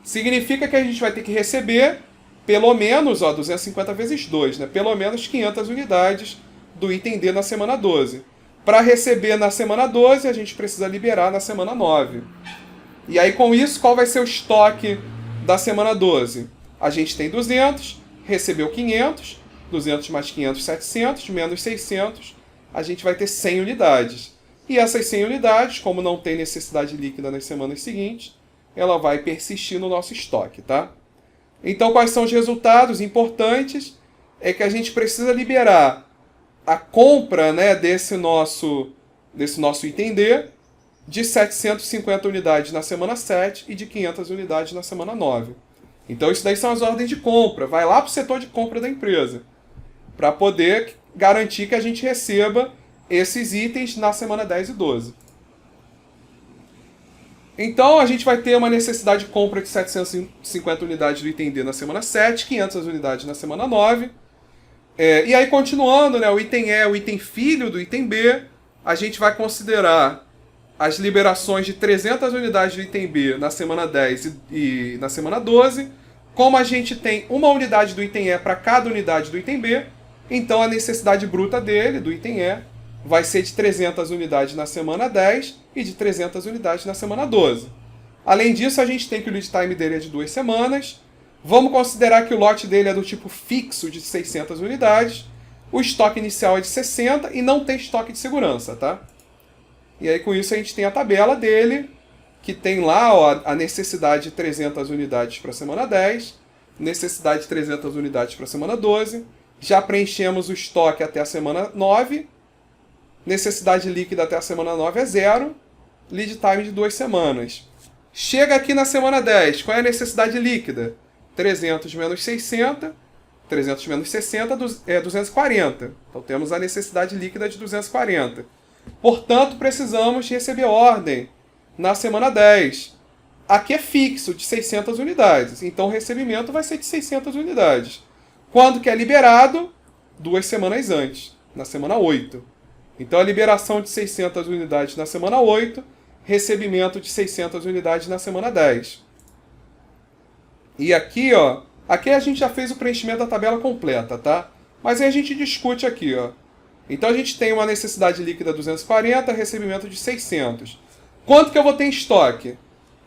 Significa que a gente vai ter que receber pelo menos, ó, 250 vezes 2, né? Pelo menos 500 unidades do item D na semana 12. Para receber na semana 12, a gente precisa liberar na semana 9. E aí, com isso, qual vai ser o estoque da semana 12? A gente tem 200, recebeu 500, 200 mais 500, 700, menos 600, a gente vai ter 100 unidades. E essas 100 unidades, como não tem necessidade líquida nas semanas seguintes, ela vai persistir no nosso estoque, tá? Então, quais são os resultados importantes? É que a gente precisa liberar a compra, né, desse nosso item D de 750 unidades na semana 7 e de 500 unidades na semana 9. Então, isso daí são as ordens de compra. Vai lá para o setor de compra da empresa, para poder garantir que a gente receba esses itens na semana 10 e 12. Então, a gente vai ter uma necessidade de compra de 750 unidades do item D na semana 7, 500 unidades na semana 9. E aí, continuando, né, o item E, o item filho do item B, a gente vai considerar as liberações de 300 unidades do item B na semana 10 e na semana 12. Como a gente tem uma unidade do item E para cada unidade do item B, então a necessidade bruta dele, do item E, vai ser de 300 unidades na semana 10 e de 300 unidades na semana 12. Além disso, a gente tem que o lead time dele é de 2 semanas. Vamos considerar que o lote dele é do tipo fixo de 600 unidades. O estoque inicial é de 60 e não tem estoque de segurança, tá? E aí, com isso, a gente tem a tabela dele, que tem lá, ó, a necessidade de 300 unidades para a semana 10, necessidade de 300 unidades para a semana 12. Já preenchemos o estoque até a semana 9. Necessidade líquida até a semana 9 é 0. Lead time de 2 semanas. Chega aqui na semana 10. Qual é a necessidade líquida? 300 menos 60. 300 menos 60 é 240. Então temos a necessidade líquida de 240. Portanto, precisamos receber ordem na semana 10. Aqui é fixo, de 600 unidades. Então o recebimento vai ser de 600 unidades. Quando que é liberado? 2 semanas antes, na semana 8. Então, a liberação de 600 unidades na semana 8, recebimento de 600 unidades na semana 10. E aqui, ó, aqui a gente já fez o preenchimento da tabela completa, tá? Mas aí a gente discute aqui, ó. Então, a gente tem uma necessidade líquida 240, recebimento de 600. Quanto que eu vou ter em estoque?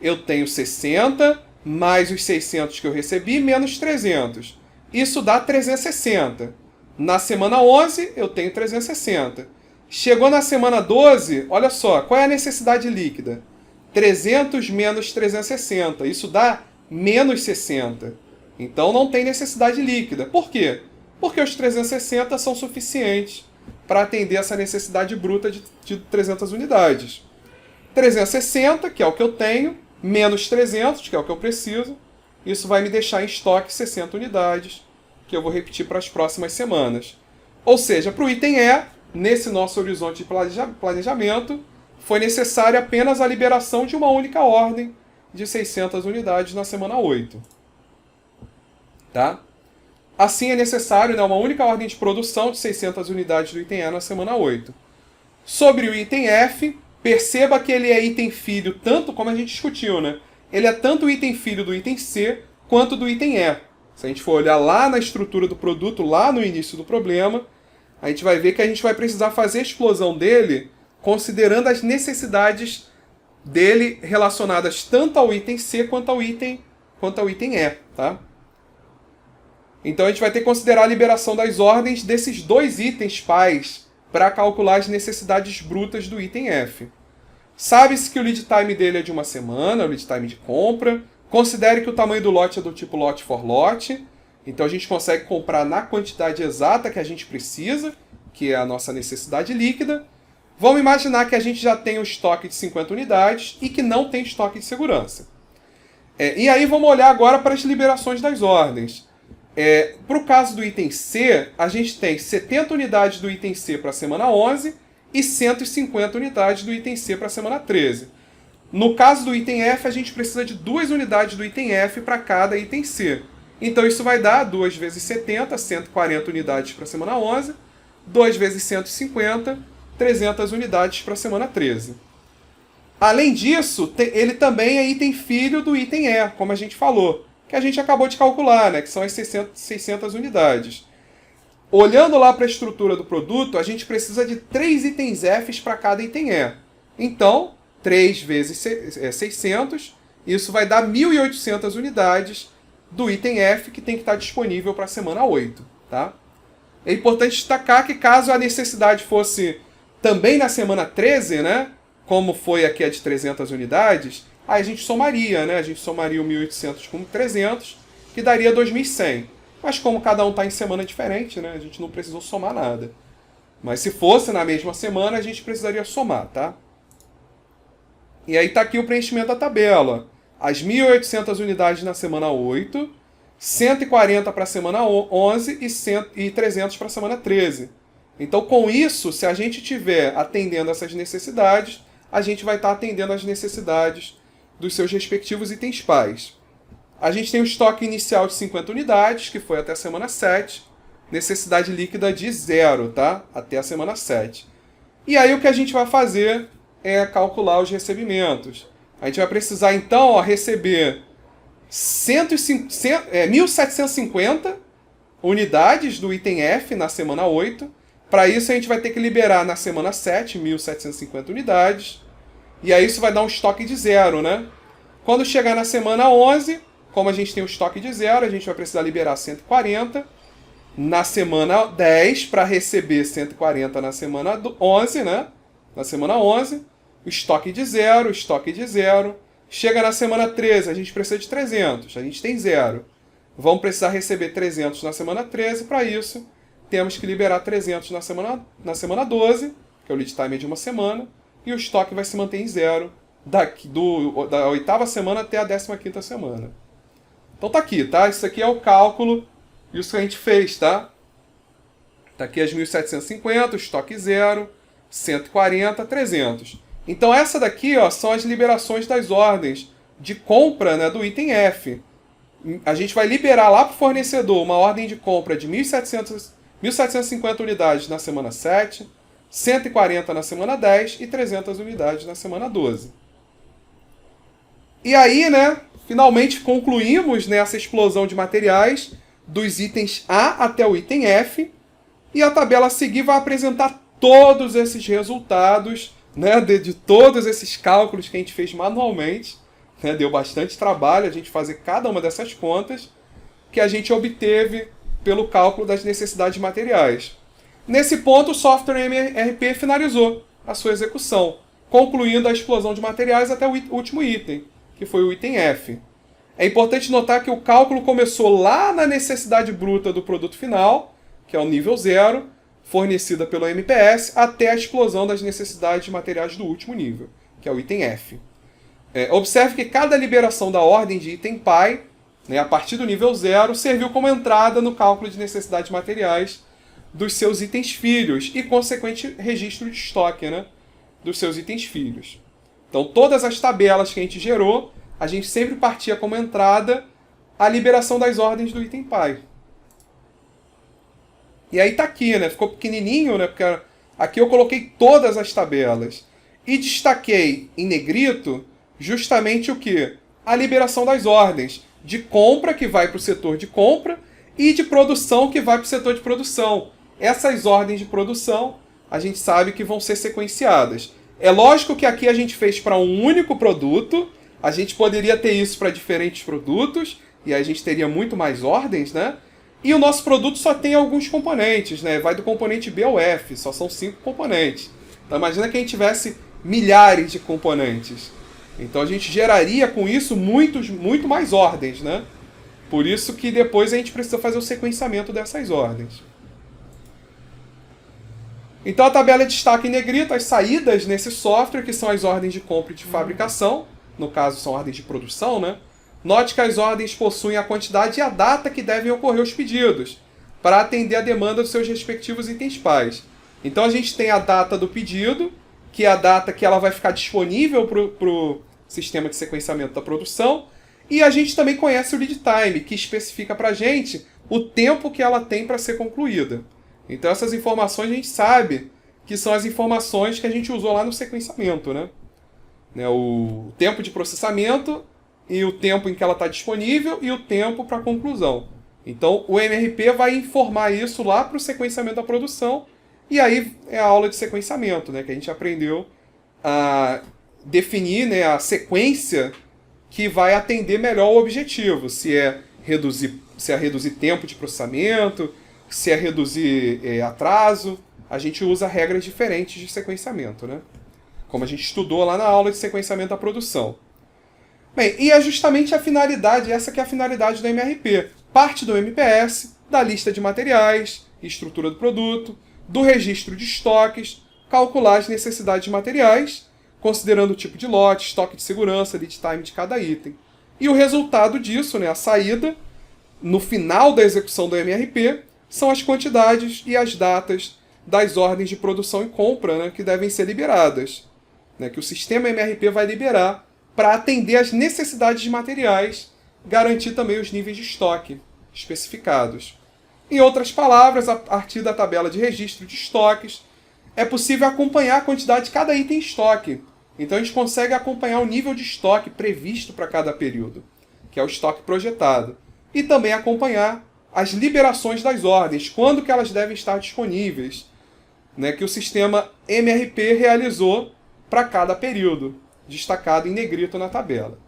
Eu tenho 60, mais os 600 que eu recebi, menos 300. Isso dá 360. Na semana 11, eu tenho 360. Chegou na semana 12, olha só, qual é a necessidade líquida? 300 menos 360, isso dá menos 60. Então não tem necessidade líquida. Por quê? Porque os 360 são suficientes para atender essa necessidade bruta de 300 unidades. 360, que é o que eu tenho, menos 300, que é o que eu preciso, isso vai me deixar em estoque 60 unidades, que eu vou repetir para as próximas semanas. Ou seja, para o item E, nesse nosso horizonte de planejamento, foi necessária apenas a liberação de uma única ordem de 600 unidades na semana 8. Tá? Assim é necessário, né, uma única ordem de produção de 600 unidades do item E na semana 8. Sobre o item F, perceba que ele é item filho, tanto como a gente discutiu, né? Ele é tanto o item filho do item C quanto do item E. Se a gente for olhar lá na estrutura do produto, lá no início do problema, a gente vai ver que a gente vai precisar fazer a explosão dele considerando as necessidades dele relacionadas tanto ao item C quanto ao item E, tá? Então a gente vai ter que considerar a liberação das ordens desses dois itens pais para calcular as necessidades brutas do item F. Sabe-se que o lead time dele é de uma semana, o lead time de compra. Considere que o tamanho do lote é do tipo lot for lot. Então a gente consegue comprar na quantidade exata que a gente precisa, que é a nossa necessidade líquida. Vamos imaginar que a gente já tem um estoque de 50 unidades e que não tem estoque de segurança. E aí vamos olhar agora para as liberações das ordens. Para o caso do item C, a gente tem 70 unidades do item C para a semana 11 e 150 unidades do item C para a semana 13. No caso do item F, a gente precisa de 2 unidades do item F para cada item C. Então isso vai dar 2 vezes 70, 140 unidades para a semana 11, 2 vezes 150, 300 unidades para a semana 13. Além disso, ele também é item filho do item E, como a gente falou, que a gente acabou de calcular, né, que são as 600 unidades. Olhando lá para a estrutura do produto, a gente precisa de 3 itens Fs para cada item E. Então, 3 vezes 600, isso vai dar 1.800 unidades do item F que tem que estar disponível para a semana 8. Tá? É importante destacar que caso a necessidade fosse também na semana 13, né, como foi aqui a de 300 unidades, aí a gente somaria, né? A gente somaria o 1.800 com 300, que daria 2.100. Mas como cada um está em semana diferente, né, a gente não precisou somar nada. Mas se fosse na mesma semana, a gente precisaria somar, tá? E aí está aqui o preenchimento da tabela. As 1.800 unidades na semana 8, 140 para a semana 11 e 300 para a semana 13. Então, com isso, se a gente estiver atendendo essas necessidades, a gente vai estar atendendo as necessidades dos seus respectivos itens pais. A gente tem um estoque inicial de 50 unidades, que foi até a semana 7. Necessidade líquida de 0, tá? Até a semana 7. E aí o que a gente vai fazer é calcular os recebimentos. A gente vai precisar, então, receber 1.750 unidades do item F na semana 8. Para isso, a gente vai ter que liberar na semana 7, 1.750 unidades. E aí isso vai dar um estoque de 0, né? Quando chegar na semana 11, como a gente tem um estoque de 0, a gente vai precisar liberar 140. Na semana 10, para receber 140 na semana 11, né? Na semana 11, o estoque de 0, estoque de 0. Chega na semana 13, a gente precisa de 300, a gente tem 0. Vamos precisar receber 300 na semana 13, para isso temos que liberar 300 na semana 12, que é o lead time de uma semana, e o estoque vai se manter em 0 da 8ª semana até a 15ª semana. Então tá aqui, tá? Isso aqui é o cálculo, isso que a gente fez, tá? Tá aqui as 1.750, o estoque 0, 140, 300. Então essa daqui, ó, são as liberações das ordens de compra, né, do item F. A gente vai liberar lá para o fornecedor uma ordem de compra de 1.750 unidades na semana 7, 140 na semana 10 e 300 unidades na semana 12. E aí, né, finalmente concluímos nessa explosão de materiais dos itens A até o item F. E a tabela a seguir vai apresentar todos esses resultados, né, de todos esses cálculos que a gente fez manualmente. Né, deu bastante trabalho a gente fazer cada uma dessas contas que a gente obteve pelo cálculo das necessidades materiais. Nesse ponto, o software MRP finalizou a sua execução, concluindo a explosão de materiais até o último item, que foi o item F. É importante notar que o cálculo começou lá na necessidade bruta do produto final, que é o nível 0, fornecida pelo MPS, até a explosão das necessidades de materiais do último nível, que é o item F. Observe que cada liberação da ordem de item pai, né, a partir do nível 0, serviu como entrada no cálculo de necessidades materiais dos seus itens filhos e consequente registro de estoque, né, dos seus itens filhos. Então, todas as tabelas que a gente gerou, a gente sempre partia como entrada a liberação das ordens do item pai. E aí tá aqui, né? Ficou pequenininho, né? Porque aqui eu coloquei todas as tabelas. E destaquei em negrito justamente o quê? A liberação das ordens de compra, que vai para o setor de compra, e de produção, que vai para o setor de produção. Essas ordens de produção, a gente sabe que vão ser sequenciadas. É lógico que aqui a gente fez para um único produto, a gente poderia ter isso para diferentes produtos, e aí a gente teria muito mais ordens, né? E o nosso produto só tem alguns componentes, né? Vai do componente B ao F, só são 5 componentes. Então imagina que a gente tivesse milhares de componentes. Então a gente geraria com isso muito mais ordens, né? Por isso que depois a gente precisa fazer o sequenciamento dessas ordens. Então a tabela destaca em negrito as saídas nesse software, que são as ordens de compra e de fabricação. No caso, são ordens de produção, né? Note que as ordens possuem a quantidade e a data que devem ocorrer os pedidos, para atender a demanda dos seus respectivos itens pais. Então a gente tem a data do pedido, que é a data que ela vai ficar disponível para o sistema de sequenciamento da produção, e a gente também conhece o lead time, que especifica para a gente o tempo que ela tem para ser concluída. Então essas informações a gente sabe que são as informações que a gente usou lá no sequenciamento, né? O tempo de processamento e o tempo em que ela está disponível e o tempo para a conclusão. Então o MRP vai informar isso lá para o sequenciamento da produção, e aí é a aula de sequenciamento, né? Que a gente aprendeu a definir, né, a sequência que vai atender melhor o objetivo. Se é reduzir tempo de processamento, se é reduzir atraso. A gente usa regras diferentes de sequenciamento, né? Como a gente estudou lá na aula de sequenciamento da produção. Bem, e é justamente a finalidade, essa que é a finalidade do MRP. Parte do MPS, da lista de materiais, estrutura do produto, do registro de estoques, calcular as necessidades de materiais, considerando o tipo de lote, estoque de segurança, lead time de cada item. E o resultado disso, né, a saída, no final da execução do MRP, são as quantidades e as datas das ordens de produção e compra, né, que devem ser liberadas, né, que o sistema MRP vai liberar para atender às necessidades de materiais, garantir também os níveis de estoque especificados. Em outras palavras, a partir da tabela de registro de estoques, é possível acompanhar a quantidade de cada item em estoque. Então a gente consegue acompanhar o nível de estoque previsto para cada período, que é o estoque projetado. E também acompanhar as liberações das ordens, quando que elas devem estar disponíveis, né, que o sistema MRP realizou para cada período, destacado em negrito na tabela.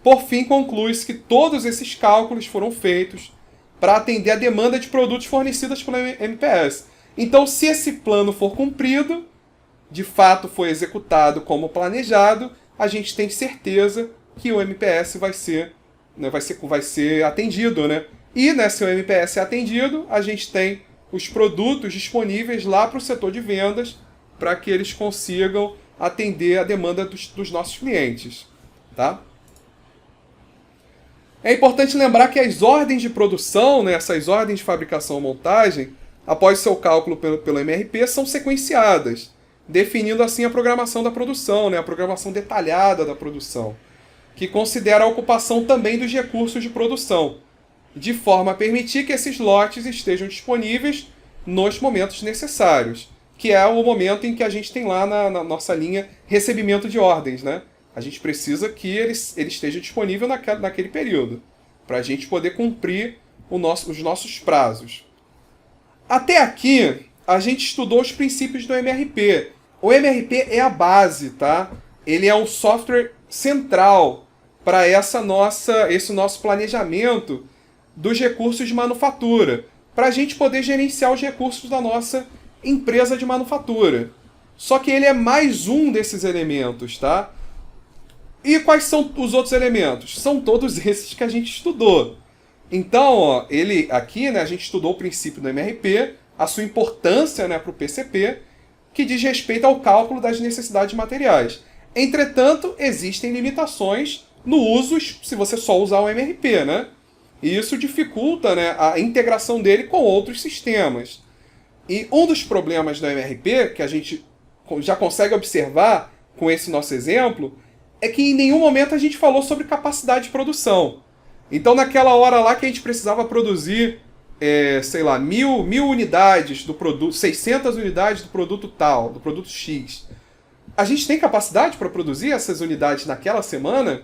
Por fim, conclui-se que todos esses cálculos foram feitos para atender a demanda de produtos fornecidos pelo MPS. Então, se esse plano for cumprido, de fato foi executado como planejado, a gente tem certeza que o MPS vai ser atendido, né? E, né, se o MPS é atendido, a gente tem os produtos disponíveis lá para o setor de vendas para que eles consigam atender a demanda dos nossos clientes, tá? É importante lembrar que as ordens de produção, né, essas ordens de fabricação e montagem, após seu cálculo pelo MRP, são sequenciadas, definindo assim a programação da produção, né, a programação detalhada da produção, que considera a ocupação também dos recursos de produção, de forma a permitir que esses lotes estejam disponíveis nos momentos necessários, que é o momento em que a gente tem lá na nossa linha recebimento de ordens, né? A gente precisa que ele esteja disponível naquele período, para a gente poder cumprir os nossos prazos. Até aqui, a gente estudou os princípios do MRP. O MRP é a base, tá? Ele é um software central para esse nosso planejamento dos recursos de manufatura, para a gente poder gerenciar os recursos da nossa empresa de manufatura. Só que ele é mais um desses elementos, tá? E quais são os outros elementos? São todos esses que a gente estudou. Então, ó, aqui, né, a gente estudou o princípio do MRP, a sua importância, né, para o PCP, que diz respeito ao cálculo das necessidades materiais. Entretanto, existem limitações no uso se você só usar o MRP, né? E isso dificulta, né, a integração dele com outros sistemas. E um dos problemas do MRP, que a gente já consegue observar com esse nosso exemplo, é que em nenhum momento a gente falou sobre capacidade de produção. Então, naquela hora lá que a gente precisava produzir, 1.000 unidades do produto, 600 unidades do produto tal, do produto X, a gente tem capacidade para produzir essas unidades naquela semana?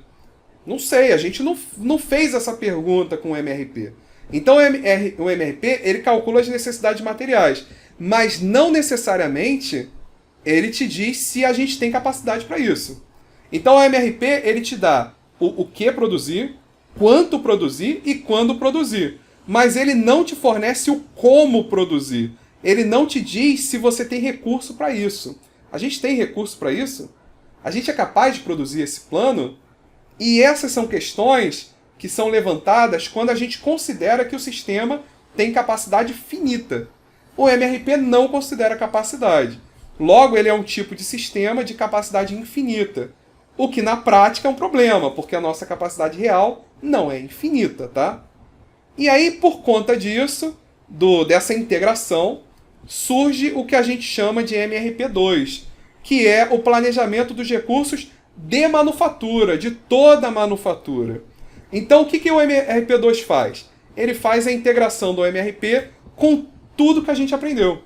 Não sei, a gente não fez essa pergunta com o MRP. Então o MRP ele calcula as necessidades materiais, mas não necessariamente ele te diz se a gente tem capacidade para isso. Então o MRP ele te dá o que produzir, quanto produzir e quando produzir. mas ele não te fornece o como produzir. Ele não te diz se você tem recurso para isso. A gente tem recurso para isso? A gente é capaz de produzir esse plano? E essas são questões que são levantadas quando a gente considera que o sistema tem capacidade finita. O MRP não considera capacidade. Logo, ele é um tipo de sistema de capacidade infinita. O que na prática é um problema, porque a nossa capacidade real não é infinita, tá? E aí, por conta disso, dessa integração, surge o que a gente chama de MRP2, que é o planejamento dos recursos de manufatura, de toda a manufatura. Então, o que o MRP2 faz? Ele faz a integração do MRP com tudo que a gente aprendeu.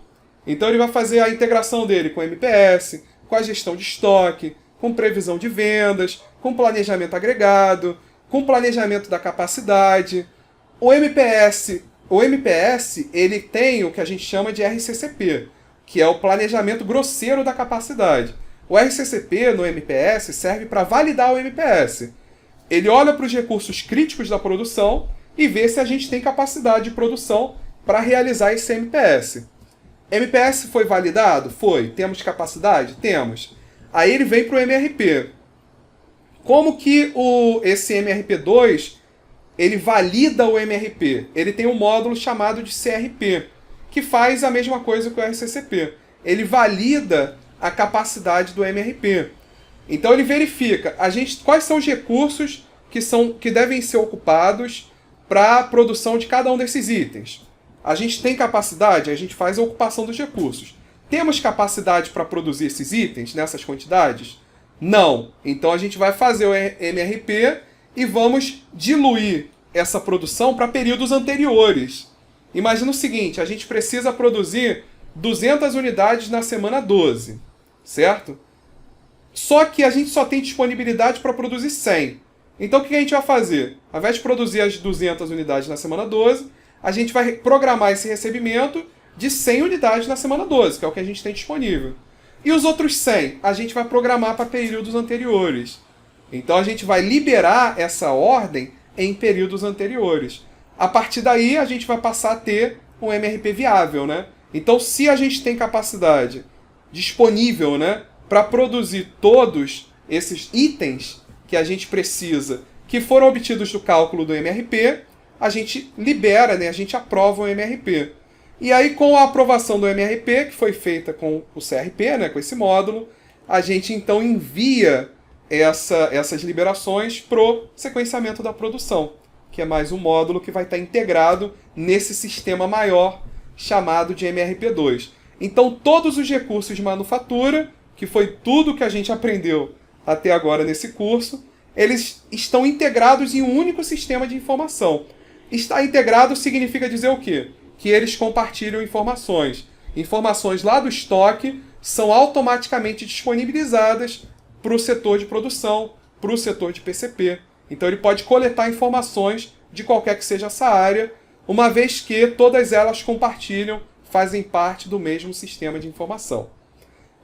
Então, ele vai fazer a integração dele com o MPS, com a gestão de estoque, com previsão de vendas, com planejamento agregado, com planejamento da capacidade. O MPS, ele tem o que a gente chama de RCCP, que é o planejamento grosseiro da capacidade. O RCCP no MPS serve para validar o MPS. Ele olha para os recursos críticos da produção e vê se a gente tem capacidade de produção para realizar esse MPS. MPS foi validado? Foi. Temos capacidade? Temos. Aí ele vem para o MRP. Como que esse MRP2 ele valida o MRP? Ele tem um módulo chamado de CRP, que faz a mesma coisa que o RCCP. Ele valida a capacidade do MRP. Então ele verifica quais são os recursos que devem ser ocupados para a produção de cada um desses itens. A gente tem capacidade, a gente faz a ocupação dos recursos. Temos capacidade para produzir esses itens nessas quantidades? Não. Então a gente vai fazer o MRP e vamos diluir essa produção para períodos anteriores. Imagina o seguinte, a gente precisa produzir 200 unidades na semana 12, certo? Só que a gente só tem disponibilidade para produzir 100. Então o que a gente vai fazer? Ao invés de produzir as 200 unidades na semana 12, a gente vai programar esse recebimento de 100 unidades na semana 12, que é o que a gente tem disponível. E os outros 100, a gente vai programar para períodos anteriores. Então a gente vai liberar essa ordem em períodos anteriores. A partir daí, a gente vai passar a ter um MRP viável, né? Então, se a gente tem capacidade disponível, né, para produzir todos esses itens que a gente precisa, que foram obtidos do cálculo do MRP, a gente libera, né, a gente aprova o MRP. E aí, com a aprovação do MRP, que foi feita com o CRP, né, com esse módulo, a gente então envia essas liberações para o sequenciamento da produção, que é mais um módulo que vai estar integrado nesse sistema maior chamado de MRP2. Então, todos os recursos de manufatura, que foi tudo que a gente aprendeu até agora nesse curso, eles estão integrados em um único sistema de informação. Estar integrado significa dizer o quê? Que eles compartilham informações. Informações lá do estoque são automaticamente disponibilizadas para o setor de produção, para o setor de PCP. Então ele pode coletar informações de qualquer que seja essa área, uma vez que todas elas compartilham, fazem parte do mesmo sistema de informação.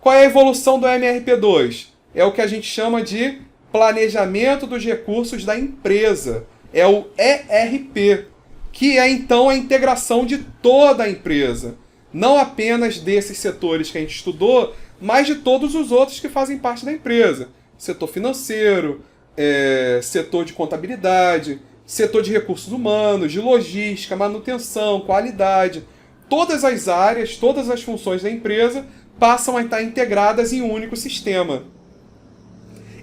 Qual é a evolução do MRP2? É o que a gente chama de planejamento dos recursos da empresa. É o ERP, que é então a integração de toda a empresa. Não apenas desses setores que a gente estudou, mas de todos os outros que fazem parte da empresa. Setor financeiro, setor de contabilidade, setor de recursos humanos, de logística, manutenção, qualidade. Todas as áreas, todas as funções da empresa passam a estar integradas em um único sistema.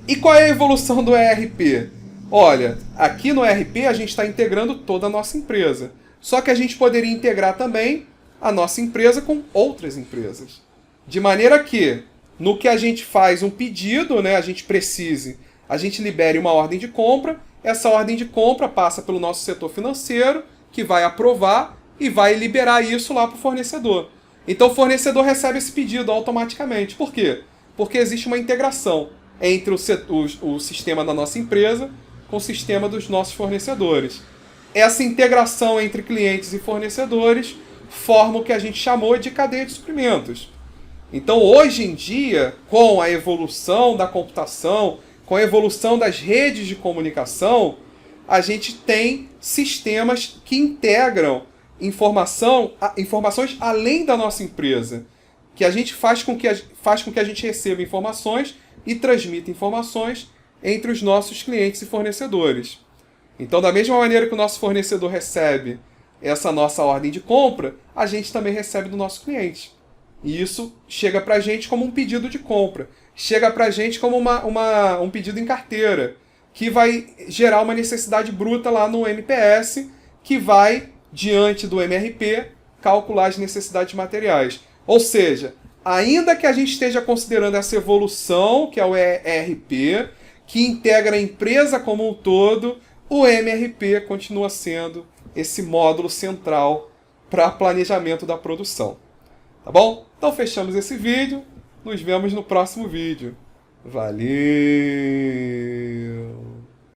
E qual é a evolução do ERP? Olha, aqui no ERP a gente está integrando toda a nossa empresa. Só que a gente poderia integrar também a nossa empresa com outras empresas. De maneira que, no que a gente faz um pedido, né, a gente libere uma ordem de compra, essa ordem de compra passa pelo nosso setor financeiro, que vai aprovar e vai liberar isso lá para o fornecedor. Então o fornecedor recebe esse pedido automaticamente. Por quê? Porque existe uma integração entre o sistema da nossa empresa com o sistema dos nossos fornecedores. Essa integração entre clientes e fornecedores forma o que a gente chamou de cadeia de suprimentos. Então, hoje em dia, com a evolução da computação, com a evolução das redes de comunicação, a gente tem sistemas que integram informações além da nossa empresa, que a gente faz com que a gente receba informações e transmita informações entre os nossos clientes e fornecedores. Então, da mesma maneira que o nosso fornecedor recebe essa nossa ordem de compra, a gente também recebe do nosso cliente. E isso chega para a gente como um pedido de compra. Chega para a gente como um pedido em carteira, que vai gerar uma necessidade bruta lá no MPS, que vai, diante do MRP, calcular as necessidades materiais. Ou seja, ainda que a gente esteja considerando essa evolução, que é o ERP, que integra a empresa como um todo, o MRP continua sendo esse módulo central para planejamento da produção. Tá bom? Então fechamos esse vídeo. Nos vemos no próximo vídeo. Valeu!